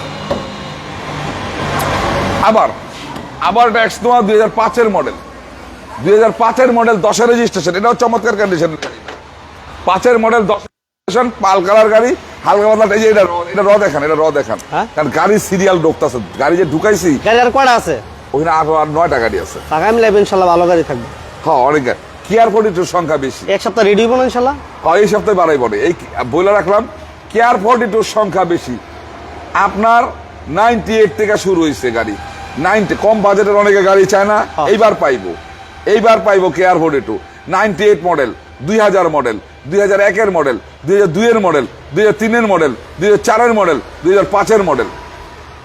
আবার এটা এক্সনোয়া 2005 এর মডেল, 2005 এর মডেল, 10 রেজিস্ট্রেশন। এটাও চমৎকার কন্ডিশন, 5 এর মডেল, 10 রেজিস্ট্রেশন, পাল কালার গাড়ি, হালকা পাতলা। এই যে এটা র দেখান, এটা র দেখান, কারণ গাড়ির সিরিয়াল ঢুকতেছে। গাড়ি যে ঢুকাইছি, গাড়ি আর কয়টা আছে? ওখানে 8-9টা গাড়ি আছে। টাকা মিলাইব ইনশাল্লাহ, ভালো গাড়ি থাকবে। হ্যাঁ, অনেক গাড়ি। কেয়ার 42 সংখ্যা বেশি, এক সপ্তাহ রেডি হবো না ইনশাল্লাহ। হ্যাঁ, এই সপ্তাহে বাড়াই পড়ে। এই বলে রাখলাম, কেয়ার 42 সংখ্যা বেশি। আপনার 98 থেকে শুরু হয়েছে গাড়ি, 90। কম বাজেটের অনেকে গাড়ি চায় না, এইবার পাইবো কেয়ার 42 98 মডেল, 2000 মডেল, 2001 এর মডেল, 2002 এর মডেল, 2003 এর মডেল, 2004 এর মডেল, 2005 এর মডেল,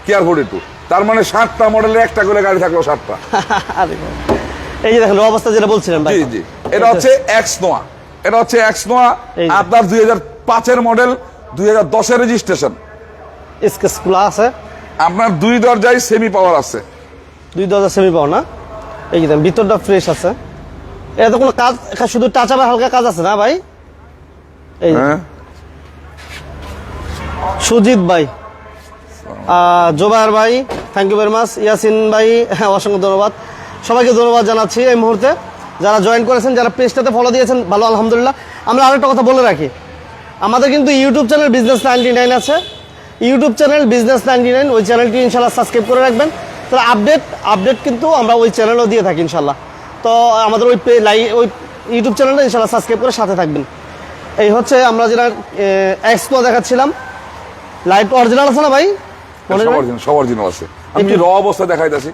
কেয়ার 42। তার মানে 7টা মডেলের একটা করে গাড়ি থাকলো, 7টা। এই যে দেখেন অবস্থা যেটা বলছিলেন ভাই। জি, এটা হচ্ছে এক্সনোয়া, আপনার 2005 এর মডেল, 2010 এর রেজিস্ট্রেশন, স্কেচ খোলা আছে। আপনার 2 দরজায় সেমি পাওয়ার আছে, 2 দরজা সেমি পাওয়ার না? এই যে ভিতরটা ফ্রেশ আছে। এটা তো কোনো কাজ, শুধু টাচ আপ হালকা কাজ আছে না ভাই? এই সুজিত ভাই, জোবায়ের ভাই, thank you very much. Yasin ভাই, হ্যাঁ, অসংখ্য ধন্যবাদ। সবাইকে ধন্যবাদ জানাচ্ছি এই মুহূর্তে যারা জয়েন করেছেন, যারা পেজটাতে ফলো দিয়েছেন, ভালো আলহামদুলিল্লাহ। আমরা আরেকটা কথা বলে রাখি, আমাদের কিন্তু ইউটিউব চ্যানেল বিজনেস 99 আছে, ইউটিউব চ্যানেল বিজনেস 99, ওই চ্যানেলটি ইনশাল্লাহ সাবস্ক্রাইব করে রাখবেন। তাহলে আপডেট কিন্তু আমরা ওই চ্যানেলও দিয়ে থাকি ইনশাল্লাহ। তো আমাদের ওই ওই ইউটিউব চ্যানেলটা ইনশাল্লাহ সাবস্ক্রাইব করে সাথে থাকবেন। এই হচ্ছে আমরা যেটা এক্সপো দেখাচ্ছিলাম, লাইট অরিজিনাল আছে না ভাই? সব অরিজিনাল আছে। আমি র অবস্থা দেখাইতেছি,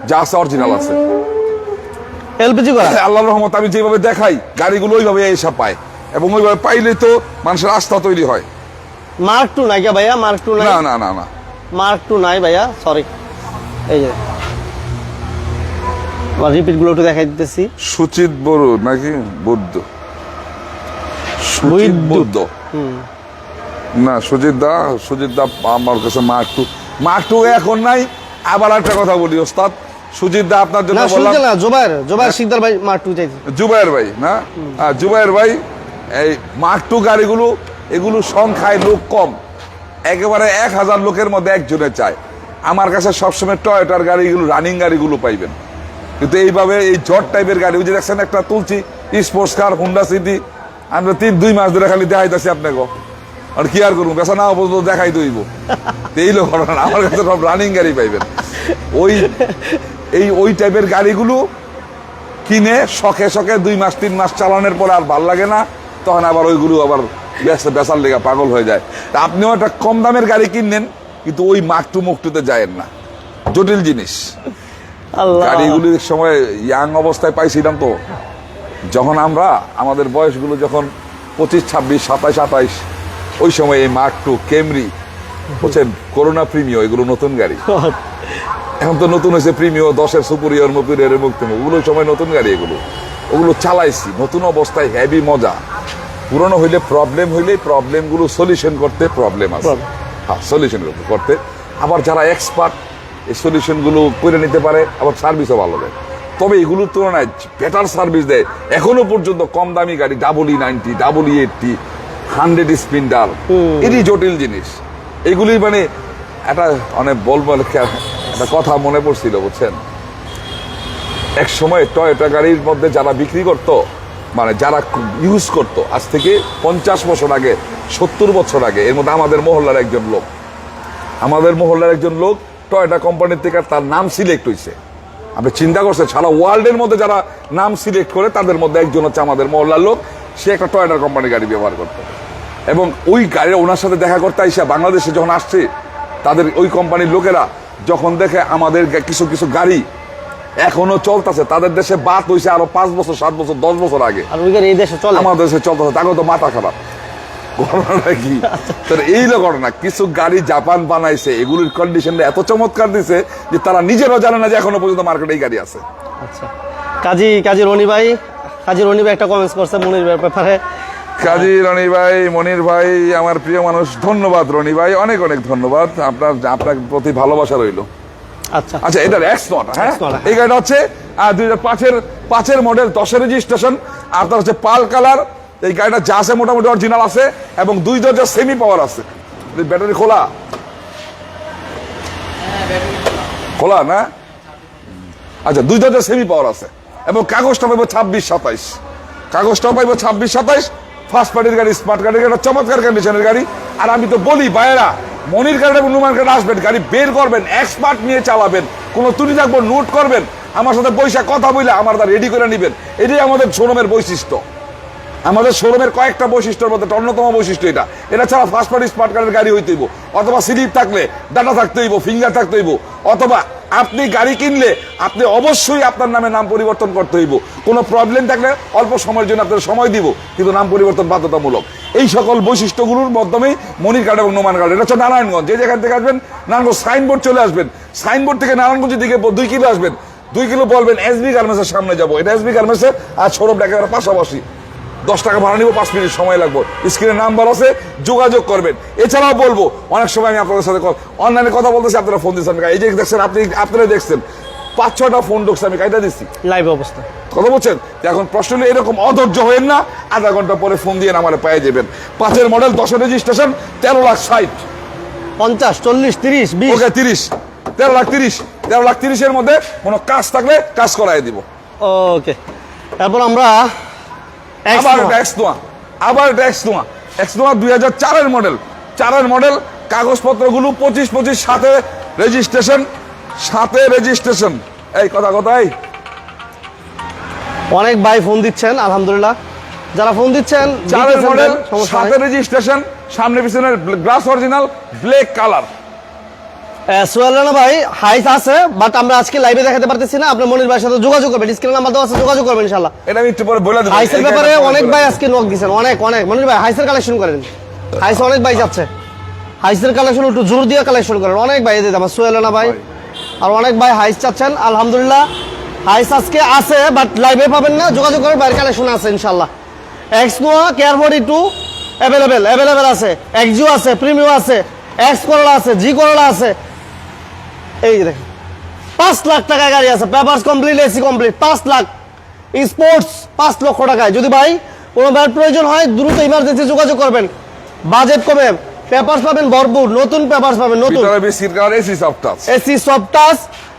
যা আছে অরিজিনাল আছে, এলপিজি করা। আল্লাহর রহমত, আমি যেভাবে দেখাই গাড়িগুলো ওইভাবে এসে পায়, এবং ওইভাবে পাইলে তো মানুষের আস্থা তৈরি হয়। মার্ক 2 নাই ভাইয়া? মার্ক 2 নাই? না, মার্ক 2 নাই ভাইয়া, সরি। এই যে রিপিট গুলো একটু দেখাই দিতেছি। সুচিত বড় নাকি বুদ্ধ? সুজিত বুদ্ধ না সুজিত দা আমার কাছে মার্ক টু এখন নাই। আবার একটা কথা বলি ওস্তাদ, সুজিত দা আপনার জন্য না বললাম, সুজিত না, জুবাইর শিকদার ভাই মার্ক 2 চাইছে। জুবাইর ভাই না, জুবাইর ভাই এই মার্ক টু গাড়িগুলো এগুলো সংখ্যায় লোক কম, একেবারে 1000 লোকের মধ্যে একজনে চায়। আমার কাছে সবসময় টয়োটার গাড়িগুলো রানিং গাড়িগুলো পাইবেন, কিন্তু এইভাবে এই জট টাইপের গাড়ি, ওই যে দেখছেন একটা তুলছি স্পোর্টস কার হুন্ডা সিটি, আমরা 2 মাস ধরে খালি দেখাইতেছি আপনাকে, আর কি আর করবো, বেচা না পর্যন্ত দেখাই দইব। এই লোক ঘটনা, আমার কাছে সব রানিং গাড়ি পাইবেন। ওই টাইপের গাড়িগুলো কিনে শখে 2 মাস 3 মাস চালানোর পর আর ভাল লাগে না, তখন আবার ওইগুলো আবার বেচার লেগা পাগল হয়ে যায়। তা আপনিও একটা কম দামের গাড়ি কিনলেন, কিন্তু ওই মুখটুতে যায়েন না, জটিল জিনিস। গাড়িগুলির সময় ইয়াং অবস্থায় পাইছিলাম তো, যখন আমরা আমাদের বয়সগুলো যখন 25, 26, 27, 28, ওই সময় এই মার্ক টু, ক্যামরি, বুঝছেন, করোনা প্রিমিও, এগুলো নতুন গাড়ি। এখন তো নতুন হয়েছে প্রিমিও, 10-এর সুপিরিয়র মুপিরিয়র মুক্তি, ওগুলো সময় নতুন গাড়ি, ওগুলো চালাইছি নতুন অবস্থায়, হেভি মজা। পুরনো হইলে প্রবলেমগুলো সলিউশন করতে প্রবলেম আছে, হ্যাঁ সলিউশন করতে। আবার যারা এক্সপার্ট এই সলিউশনগুলো করে নিতে পারে, আবার সার্ভিসও ভালো দেয়। তবে এগুলোর তুলনায় বেটার সার্ভিস দেয় এখনো পর্যন্ত কম দামি গাড়ি, EE90, EE80, 100 স্পিন্ডার, এরই জটিল জিনিস এগুলি। মানে একটা অনেক বলবো একটা কথা মনে পড়ছিল, বুঝছেন, এক সময় টয়োটা গাড়ির মধ্যে যারা বিক্রি করতো, মানে যারা ইউজ করতো, আজ থেকে 50 বছর আগে, 70 বছর আগে, এর মধ্যে আমাদের মহল্লার একজন লোক টয়োটা কোম্পানির থেকে তার নাম সিলেক্ট হয়েছে। আপনি চিন্তা করছেন, সারা ওয়ার্ল্ডের মধ্যে যারা নাম সিলেক্ট করে তাদের মধ্যে একজন হচ্ছে আমাদের মহল্লার লোক। সে একটা টয়োটা কোম্পানির গাড়ি ব্যবহার করতো, এবং ওই গাড়ি ওনার সাথে দেখা করতে আইসা বাংলাদেশে যখন আসছে, তাদের ওই কোম্পানির লোকেরা যখন দেখে আমাদের কিছু গাড়ি এখনো চলতেছে, তাদের দেশে বাদ হয়েছে আরো 5 বছর 7 বছর 10 বছর আগে, আর ওই গাড়ি এই দেশে চলে, আমাদের দেশে চলতেছে, তাকে তো মাথা খারাপ। ঘটনাটা কি, এই ঘটনা, কিছু গাড়ি জাপান বানাইছে, এগুলির কন্ডিশনটা এত চমৎকার দিছে যে তারা নিজেরাও জানে না যে এখনো পর্যন্ত মার্কেটে এই গাড়ি আছে। আচ্ছা, কাজী রনি ভাই একটা কমেন্টস করছে মনির ব্যাপারে। কাজী রনি ভাই, মনির ভাই, আমার প্রিয় মানুষ, ধন্যবাদ রনি ভাই, অনেক ধন্যবাদ। আপনার প্রতি ভালোবাসা রইল। আচ্ছা, এটার X0, হ্যাঁ, এই গাড়িটা হচ্ছে 2005-এর মডেল, 10-এর রেজিস্ট্রেশন, আপনার হচ্ছে পাল কালার। এই গাড়িটা যা আছে মোটামুটি অরিজিনাল আছে, এবং 2 দরজা সেমি পাওয়ার আছে। ব্যাটারি খোলা না, আচ্ছা 2 দরজা সেমি পাওয়ার আছে, এবং কাগজটা পাইব 26-27, ফার্স্ট পার্টির গাড়ি, স্মার্ট গাড়ির গাড়ি, চমৎকার কন্ডিশনের গাড়ি। আর আমি তো বলি ভাইয়েরা, মনির গাড়ি এবং নুমান গাড়ি আসবেন, গাড়ি বের করবেন, এক্সপার্ট নিয়ে চালাবেন, কোনো ত্রুটি থাকবো নোট করবেন, আমার সাথে পয়সা কথা বলে আমার রেডি করে নিবেন। এটাই আমাদের শোরুমের বৈশিষ্ট্য। আমাদের শোরুমের কয়েকটা বৈশিষ্ট্যের মধ্যে অন্যতম বৈশিষ্ট্য এটা ছাড়া ফার্স্ট পার্টি স্মার্ট কার্ডের গাড়ি হইতে হইব, অথবা স্লিপ থাকলে ডাটা থাকতে হইব, ফিঙ্গার থাকতে হইব, অথবা আপনি গাড়ি কিনলে আপনি অবশ্যই আপনার নাম পরিবর্তন করতে হইব। কোনো প্রবলেম থাকলে অল্প সময়ের জন্য আপনার সময় দিব, কিন্তু নাম পরিবর্তন বাধ্যতামূলক। এই সকল বৈশিষ্ট্যগুলোর মাধ্যমেই মনির কার্ড এবং নোমান কার্ড। এটা হচ্ছে নারায়ণগঞ্জ, যে যেখান থেকে আসবেন নারায়ণগঞ্জ সাইনবোর্ড চলে আসবেন, সাইনবোর্ড থেকে নারায়ণগঞ্জের দিকে 2 কিলো আসবেন, 2 কিলো বলবেন এসবি গার্মেন্টসের সামনে যাবো। এটা এসবি গার্মেন্টসের আর শোরুমটা একেবারে পাশাপাশি, 10 টাকা ভাড়া নিব, 5 মিনিট সময় লাগবে। স্ক্রিনে নাম্বার আছে, যোগাযোগ করবেন। এছাড়াও বলবো, অনেক সময় আমি আপনাদের সাথে অনলাইনে কথা বলতেছি, আপনারা ফোন দিচ্ছেন, এই যে দেখছেন, আপনারা দেখছেন 5-6টা ফোন ঢুকছে, আমি কাইটা দিচ্ছি লাইভ অবস্থা, কথা বলছেন। এখন প্রশ্ন হলো, এরকম অধৈর্য হয়েন না, আধা ঘন্টা পরে ফোন দিয়ে আমার পেয়ে যাবেন। 5-এর মডেল, 10-এর রেজিস্ট্রেশন, 13,60,000, 50, 40, 30, 20, ওকে 30, 13,30,000 মধ্যে কোনো কাজ থাকলে কাজ করাই দিব। ওকে, তারপর আমরা আবার X-Noah 2004-এর মডেল, 4-এর মডেল, কাগজপত্রগুলো 25 সাথে রেজিস্ট্রেশন। এই কথাই অনেক ভাই ফোন দিচ্ছেন, আলহামদুলিল্লাহ যারা ফোন দিচ্ছেন। 4-এর মডেল, সাথে রেজিস্ট্রেশন, সামনে পিছনে glass original, black colour. Sohel ভাই হাইস আছে, বাট আমরা আজকে লাইভে দেখাতে পারতেছি না। আপনি মনির ভাইয়ের সাথে যোগাযোগ করবেন, স্ক্রিনে নাম্বার দেওয়া আছে, যোগাযোগ করবেন ইনশাআল্লাহ। এটা আমি একটু পরে বলে দেব। হাইসের ব্যাপারে অনেক ভাই আজকে নক দিবেন, অনেক মনির ভাই হাইসের কালেকশন করেন, হাইস অনেক ভাই যাচ্ছে, হাইসের কালেকশন একটু জোর দিয়ে কালেকশন করেন, অনেক ভাই দিতে আমার সোহেল ভাই আর অনেক ভাই হাইস চাচ্ছেন। আলহামদুলিল্লাহ হাইস আজকে আছে, বাট লাইভে পাবেন না, যোগাযোগ করেন, বাইরের কালেকশন আছে ইনশাআল্লাহ। এক্স নোয়া কেয়ার 42 অ্যাভেলেবেল আছে, এক্সিও আছে, প্রিমিও আছে, এক্স করোলা আছে, জি করোলা আছে। এই যে দেখেন 5 লাখ টাকা গাড়ি আছে, papers complete, AC complete, 5 lakh. Sports 5 লক্ষ টাকায়। যদি ভাই কোনো ব্যাড প্রয়োজন হয় দ্রুত ইমার্জেন্সি যোগাযোগ করবেন। বাজেট কমে, পেপারস পাবেন ভরপুর, নতুন পেপারস পাবেন, নতুন ভিতরে biscuit colour AC soft touch. AC soft touch,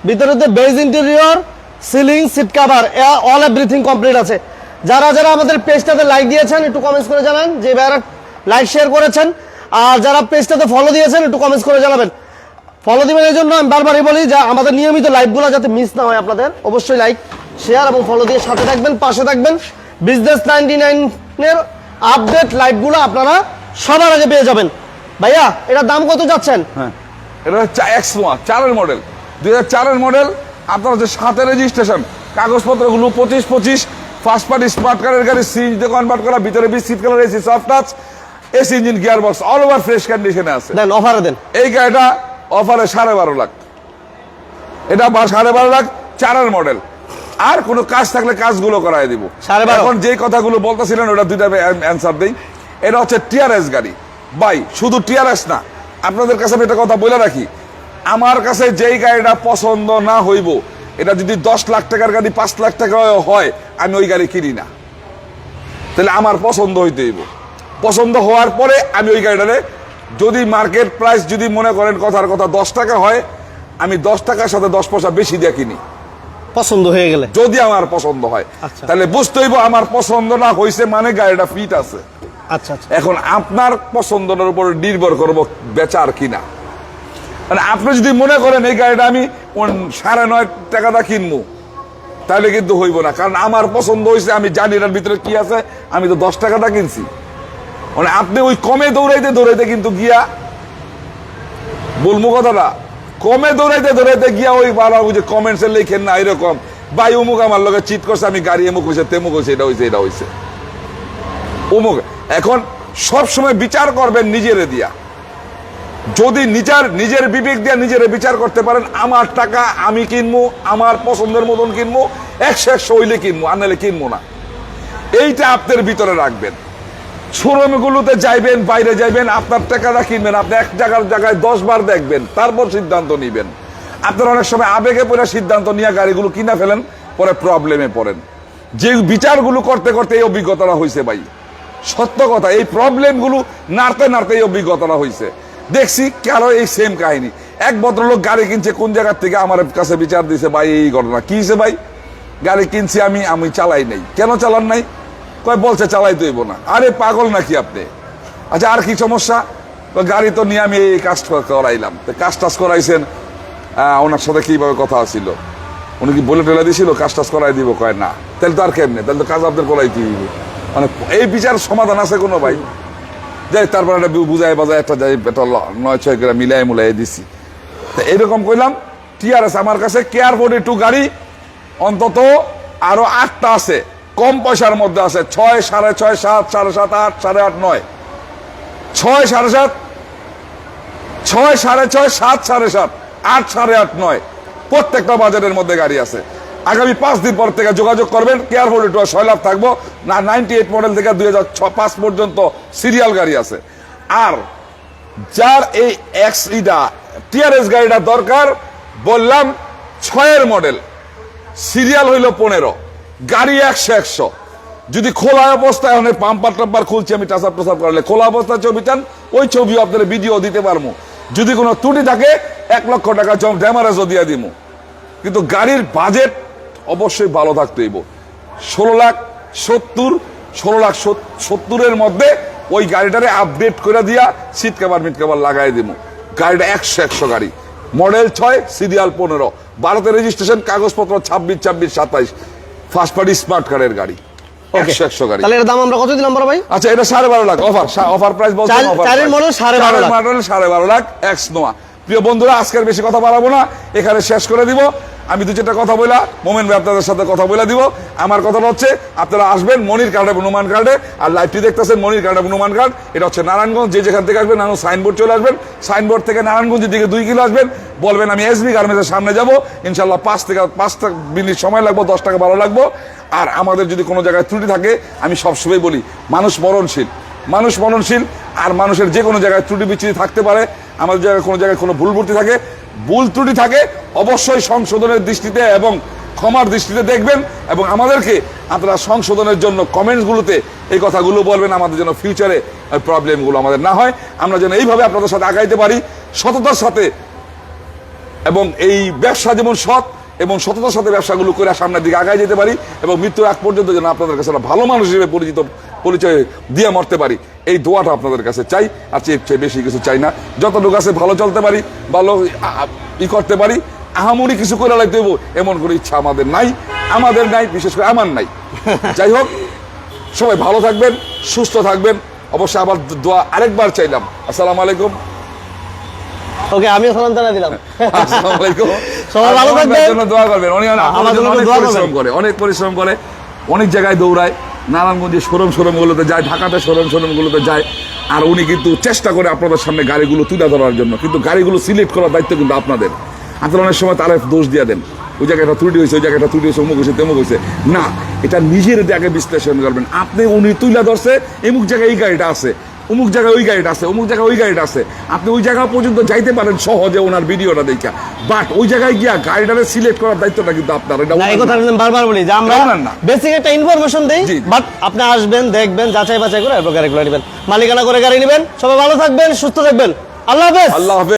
ভিতরেতে beige interior, ceiling, seat cover, all everything complete আছে। যারা যারা আমাদের পেজটাতে লাইক দিয়েছেন একটু কমেন্টস করে জানান যে ভাইরা লাইক শেয়ার করেছেন, আর যারা পেজটাতে ফলো দিয়েছেন একটু কমেন্টস করে জানাবেন। ফলো দিবেন এই জন্য আমি বারবারই বলি যে আমাদের নিয়মিত লাইভগুলো যাতে মিস না হয় আপনাদের, অবশ্যই লাইক শেয়ার এবং ফলো দিয়ে সাথে থাকবেন, পাশে থাকবেন। বিজনেস 99 এর আপডেট লাইভগুলো আপনারা সবার আগে পেয়ে যাবেন। ভাইয়া এটার দাম কত যাচ্ছেন? হ্যাঁ, এটা হচ্ছে এক্স নোয়া 4-এর মডেল, 2004-এর মডেল। আপনার হচ্ছে 7-এর রেজিস্ট্রেশন, কাগজপত্রগুলো 25 ফার্স্ট পার্টি স্মার্ট কারের গাড়ি, সিএনজিতে কনভার্ট করা, ভিতরে biscuit colour AC soft touch, AC engine, gear box, all over fresh কন্ডিশনে আছে। দেন অফারে দেন। এই গাড়িটা অফারে 12.5 লাখ, এটা 12.5 লাখ, 4-এর মডেল। আর কোনো কাজ থাকলে কাজগুলো করাই দিব। 12.5 এখন যে কথাগুলো বলতেছিলেন ওটা দুইটা অ্যান্সার দেই। এটা হচ্ছে টিআরএস গাড়ি ভাই, শুধু টিআরএস না, আপনাদের কাছে আমি একটা কথা বলে রাখি, আমার কাছে যেই গাড়িটা পছন্দ না হইব, এটা যদি 10 লাখ টাকার গাড়ি 5 লাখ টাকা হয়, আমি ওই গাড়ি কিনি না। তাহলে আমার পছন্দ হইতে হইব, পছন্দ হওয়ার পরে আমি ওই গাড়িটারে, যদি মার্কেট প্রাইস যদি মনে করেন কথার কথা 10 টাকা হয়, আমি 10 টাকার সাথে 10 পয়সা বেশি দিয়ে কিনি পছন্দ হয়ে গেলে, যদি আমার পছন্দ হয়। আচ্ছা। তাহলে বুঝতে হইব আমার পছন্দ না হইছে মানে গাড়িটা ফিট আছে। আচ্ছা আচ্ছা। এখন আপনার পছন্দের উপর নির্ভর করব বেচার কিনা। মানে আপনি যদি মনে করেন এই গাড়িটা আমি 9.5 টাকাটা কিনবো, তাহলে কিন্তু হইব না, কারণ আমার পছন্দ হয়েছে, আমি জানি এটার ভিতরে কি আছে, আমি তো 10 টাকাটা কিনছি। মানে আপনি ওই কমে দৌড়াইতে কিন্তু গিয়া, বলবো কথাটা, কমে দৌড়াইতে গিয়া ওই বাবা ওই যে কমেন্টসে লেখেন না এরকম, ভাই অমুক আমার লগে চিট করছে, আমি গাড়ি এমুক হয়েছে, তেমুক হয়েছে, এটা হয়েছে অমুক। এখন সব সময় বিচার করবেন নিজেরে দিয়া। যদি নিজের বিবেক দিয়া নিজের বিচার করতে পারেন, আমার টাকা আমি কিনবো, আমার পছন্দের মতন কিনবো, 100 হইলে কিনবো, আর নাহলে কিনবো না। এইটা আপনার ভিতরে রাখবেন। শোরুমগুলোতে যাইবেন, বাইরে যাইবেন, আপনার টাকাটা কিনবেন, আপনি এক জায়গায় 10 বার দেখবেন, তারপর সিদ্ধান্ত নিবেন। আপনারা অনেক সময় আবেগে পড়ে সিদ্ধান্ত নিয়ে গাড়িগুলো কিনা ফেলেন, পরে প্রবলেমে পড়েন। যে বিচারগুলো করতে করতে এই অভিজ্ঞতাটা হয়েছে ভাই, সত্য কথা, এই প্রবলেমগুলো নাড়তে এই অভিজ্ঞতাটা হয়েছে। দেখছি কারো এই সেম কাহিনী, এক ভদ্রলোক গাড়ি কিনছে কোন জায়গার থেকে, আমার কাছে বিচার দিছে, ভাই এই ঘটনা কি হয়েছে ভাই, গাড়ি কিনছি আমি চালাই নাই। কেন চালান নাই? কয় বলছে চালাইতে হইব না। আরে পাগল নাকি আপনি? আচ্ছা আর কি সমস্যা? গাড়ি তো নিয়ে আমি এই কাজ করাইলাম। কাজ টাজ করাইছেন, ওনার সাথে কিভাবে কথা ছিল, উনি কি বলে টেলে দিয়েছিল কাজ টাজ করাই দিব? কয় না। তাহলে তো আর কেমনে, তাহলে তো কাজ আপনাদের করাইতে হইব। মানে এই বিচার সমাধান আছে কোনো ভাই? যাই তারপর একটা বুঝাই বাজায় একটা যাই, একটা 9-6 গ্রাম মিলাই দিছি। তা এরকম কইলাম। টিআরএস আমার কাছে কেয়ার 42 গাড়ি অন্তত আরো 8টা আছে, কম পয়সার মধ্যে আছে। 6, 6.5, 7, 7.5, 8, 8.5, 9, 6, 7.5, 6, 6.5, 7, 7.5, 8, 8.5, 9, প্রত্যেকটা বাজারের মধ্যে গাড়ি আছে। আগামী 5 দিন পর থেকে যোগাযোগ করবেন। কেয়ার 42 6 লাখ থাকবো না, 98 মডেল থেকে 2005 পর্যন্ত সিরিয়াল গাড়ি আছে। আর যার এই টিআরএস গাড়িটা দরকার, বললাম 6-এর মডেল, সিরিয়াল হইল 15, গাড়ি 100 যদি খোলা অবস্থায়, এখন পাম্পার টাম্পার খুলছি আমি, টাসাপ করলে খোলা অবস্থায় ছবি চান, ওই ছবি আপনাদের ভিডিও দিতে পারবো। যদি কোনো ত্রুটি থাকে 1 লক্ষ টাকা ড্যামারেজও দিয়ে দিব। কিন্তু গাড়ির বাজেট অবশ্যই ভালো থাকতে হইব। 16,70,এর মধ্যে ওই গাড়িটারে আপডেট করে দিয়া সিট কভার মিট কভার লাগাই দিব। গাড়িটা 100 গাড়ি, মডেল 6, সিরিয়াল 15, ভারতে রেজিস্ট্রেশন, কাগজপত্র 26, 27, ফার্স্ট পার্টি স্মার্ট কারের গাড়ি, 100 গাড়ি। তাহলে এর দাম আমরা কত দিলাম বড় ভাই? আচ্ছা এটা 12.5 লাখ অফার প্রাইস বলছেন। 4-এর model 12.5 lakh, 12.5 lakh X Noah. প্রিয় বন্ধুরা, আজকের বেশি কথা বাড়াবো না, এখানে শেষ করে দিব। আমি দু চারটা কথা বলা মোমেন ভাই আপনাদের সাথে কথা বলে দিব। আমার কথাটা হচ্ছে আপনারা আসবেন মনির কার্ড এবং নুমান কার্ডে, আর লাইভটি দেখতেছেন মনির কার্ড এবং নুমান কার্ড। এটা হচ্ছে নারায়ণগঞ্জ, যে যেখান থেকে আসবেন নারায়ণ সাইনবোর্ড চলে আসবেন, সাইনবোর্ড থেকে নারায়ণগঞ্জের দিকে 2 কিলো আসবেন, বলবেন আমি এসবি গার্মেন্টসের সামনে যাব, ইনশাল্লাহ 5 মিনিট সময় লাগবে, 10 টাকা ভালো লাগবো। আর আমাদের যদি কোনো জায়গায় ত্রুটি থাকে, আমি সবসময় বলি মানুষ মরণশীল, আর মানুষের যে কোনো জায়গায় ত্রুটি বিচ্যুতি থাকতে পারে। আমাদের জায়গায় কোনো ভুল ত্রুটি থাকে, অবশ্যই সংশোধনের দৃষ্টিতে এবং ক্ষমার দৃষ্টিতে দেখবেন, এবং আমাদেরকে আপনারা সংশোধনের জন্য কমেন্টসগুলোতে এই কথাগুলো বলবেন, আমাদের যেন ফিউচারে প্রবলেমগুলো আমাদের না হয়, আমরা যেন এইভাবে আপনাদের সাথে আগাইতে পারি সততার সাথে। এবং এই ব্যবসা যেমন সৎ এবং সততার সাথে ব্যবসাগুলো করে সামনের দিকে আগায় যেতে পারি, এবং মৃত্যুর আগ পর্যন্ত যেন আপনাদের কাছে একটা ভালো মানুষ হিসেবে পরিচয় দিয়ে মরতে পারি, এই দোয়াটা আপনাদের কাছে চাই। আর চেয়ে বেশি কিছু চাই না। যতটুকু আছে ভালো চলতে পারি, ভালো করতে পারি, আহামরি কিছু করে লাগতে দেবো এমন কোনো ইচ্ছা আমাদের নাই, বিশেষ করে আমার নাই। যাই হোক, সবাই ভালো থাকবেন, সুস্থ থাকবেন। অবশ্যই আবার দোয়া আরেকবার চাইলাম। আসসালামু আলাইকুম। ওকে, আমি সালাম জানা দিলাম। আসসালামু আলাইকুম। সবাই ভালো থাকবেন, জন্য দোয়া করবেন। উনি অনেক পরিশ্রম করে, অনেক জায়গায় দৌড়ায়, নারায়ণগঞ্জে শোরুম গুলোতে যায়, ঢাকাতে শোরুম গুলোতে যায়। আর উনি কিন্তু চেষ্টা করে আপনাদের সামনে গাড়িগুলো তুলে ধরার জন্য, কিন্তু গাড়িগুলো সিলেক্ট করার দায়িত্ব কিন্তু আপনাদের। আপনারা অনেক সময় তারা দোষ দিয়ে দেন, ওই জায়গাটা ত্রুটি হয়েছে, ওই জায়গাটা ত্রুটি হয়েছে, অমুক হয়েছে, তেমুক হয়েছে। না, এটা নিজের আগে বিশ্লেষণ করবেন। উনি তুলে ধরছে এমুক জায়গায় এই গাড়িটা আছে, অমুক জায়গায় ওই গাড়িটা আছে, অমুক জায়গায় ওই গাড়িটা আছে। আপনি ওই জায়গা পর্যন্ত যাইতে পারেন সহজে ওনার ভিডিওটা দেখা, বাট ওই জায়গায় গিয়া গাড়িটারে সিলেক্ট করার দায়িত্বটা কিন্তু আপনার। এই কথা বারবার বলি যে আমরা বেসিক একটা ইনফরমেশন দেই, বাট আপনি আসবেন, দেখবেন, যাচাই বাছাই করে এরপর গাড়িগুলো নেবেন, মালিকানা করে গাড়ি নেবেন। সবাই ভালো থাকবেন, সুস্থ থাকবেন। আল্লাহ হাফেজ।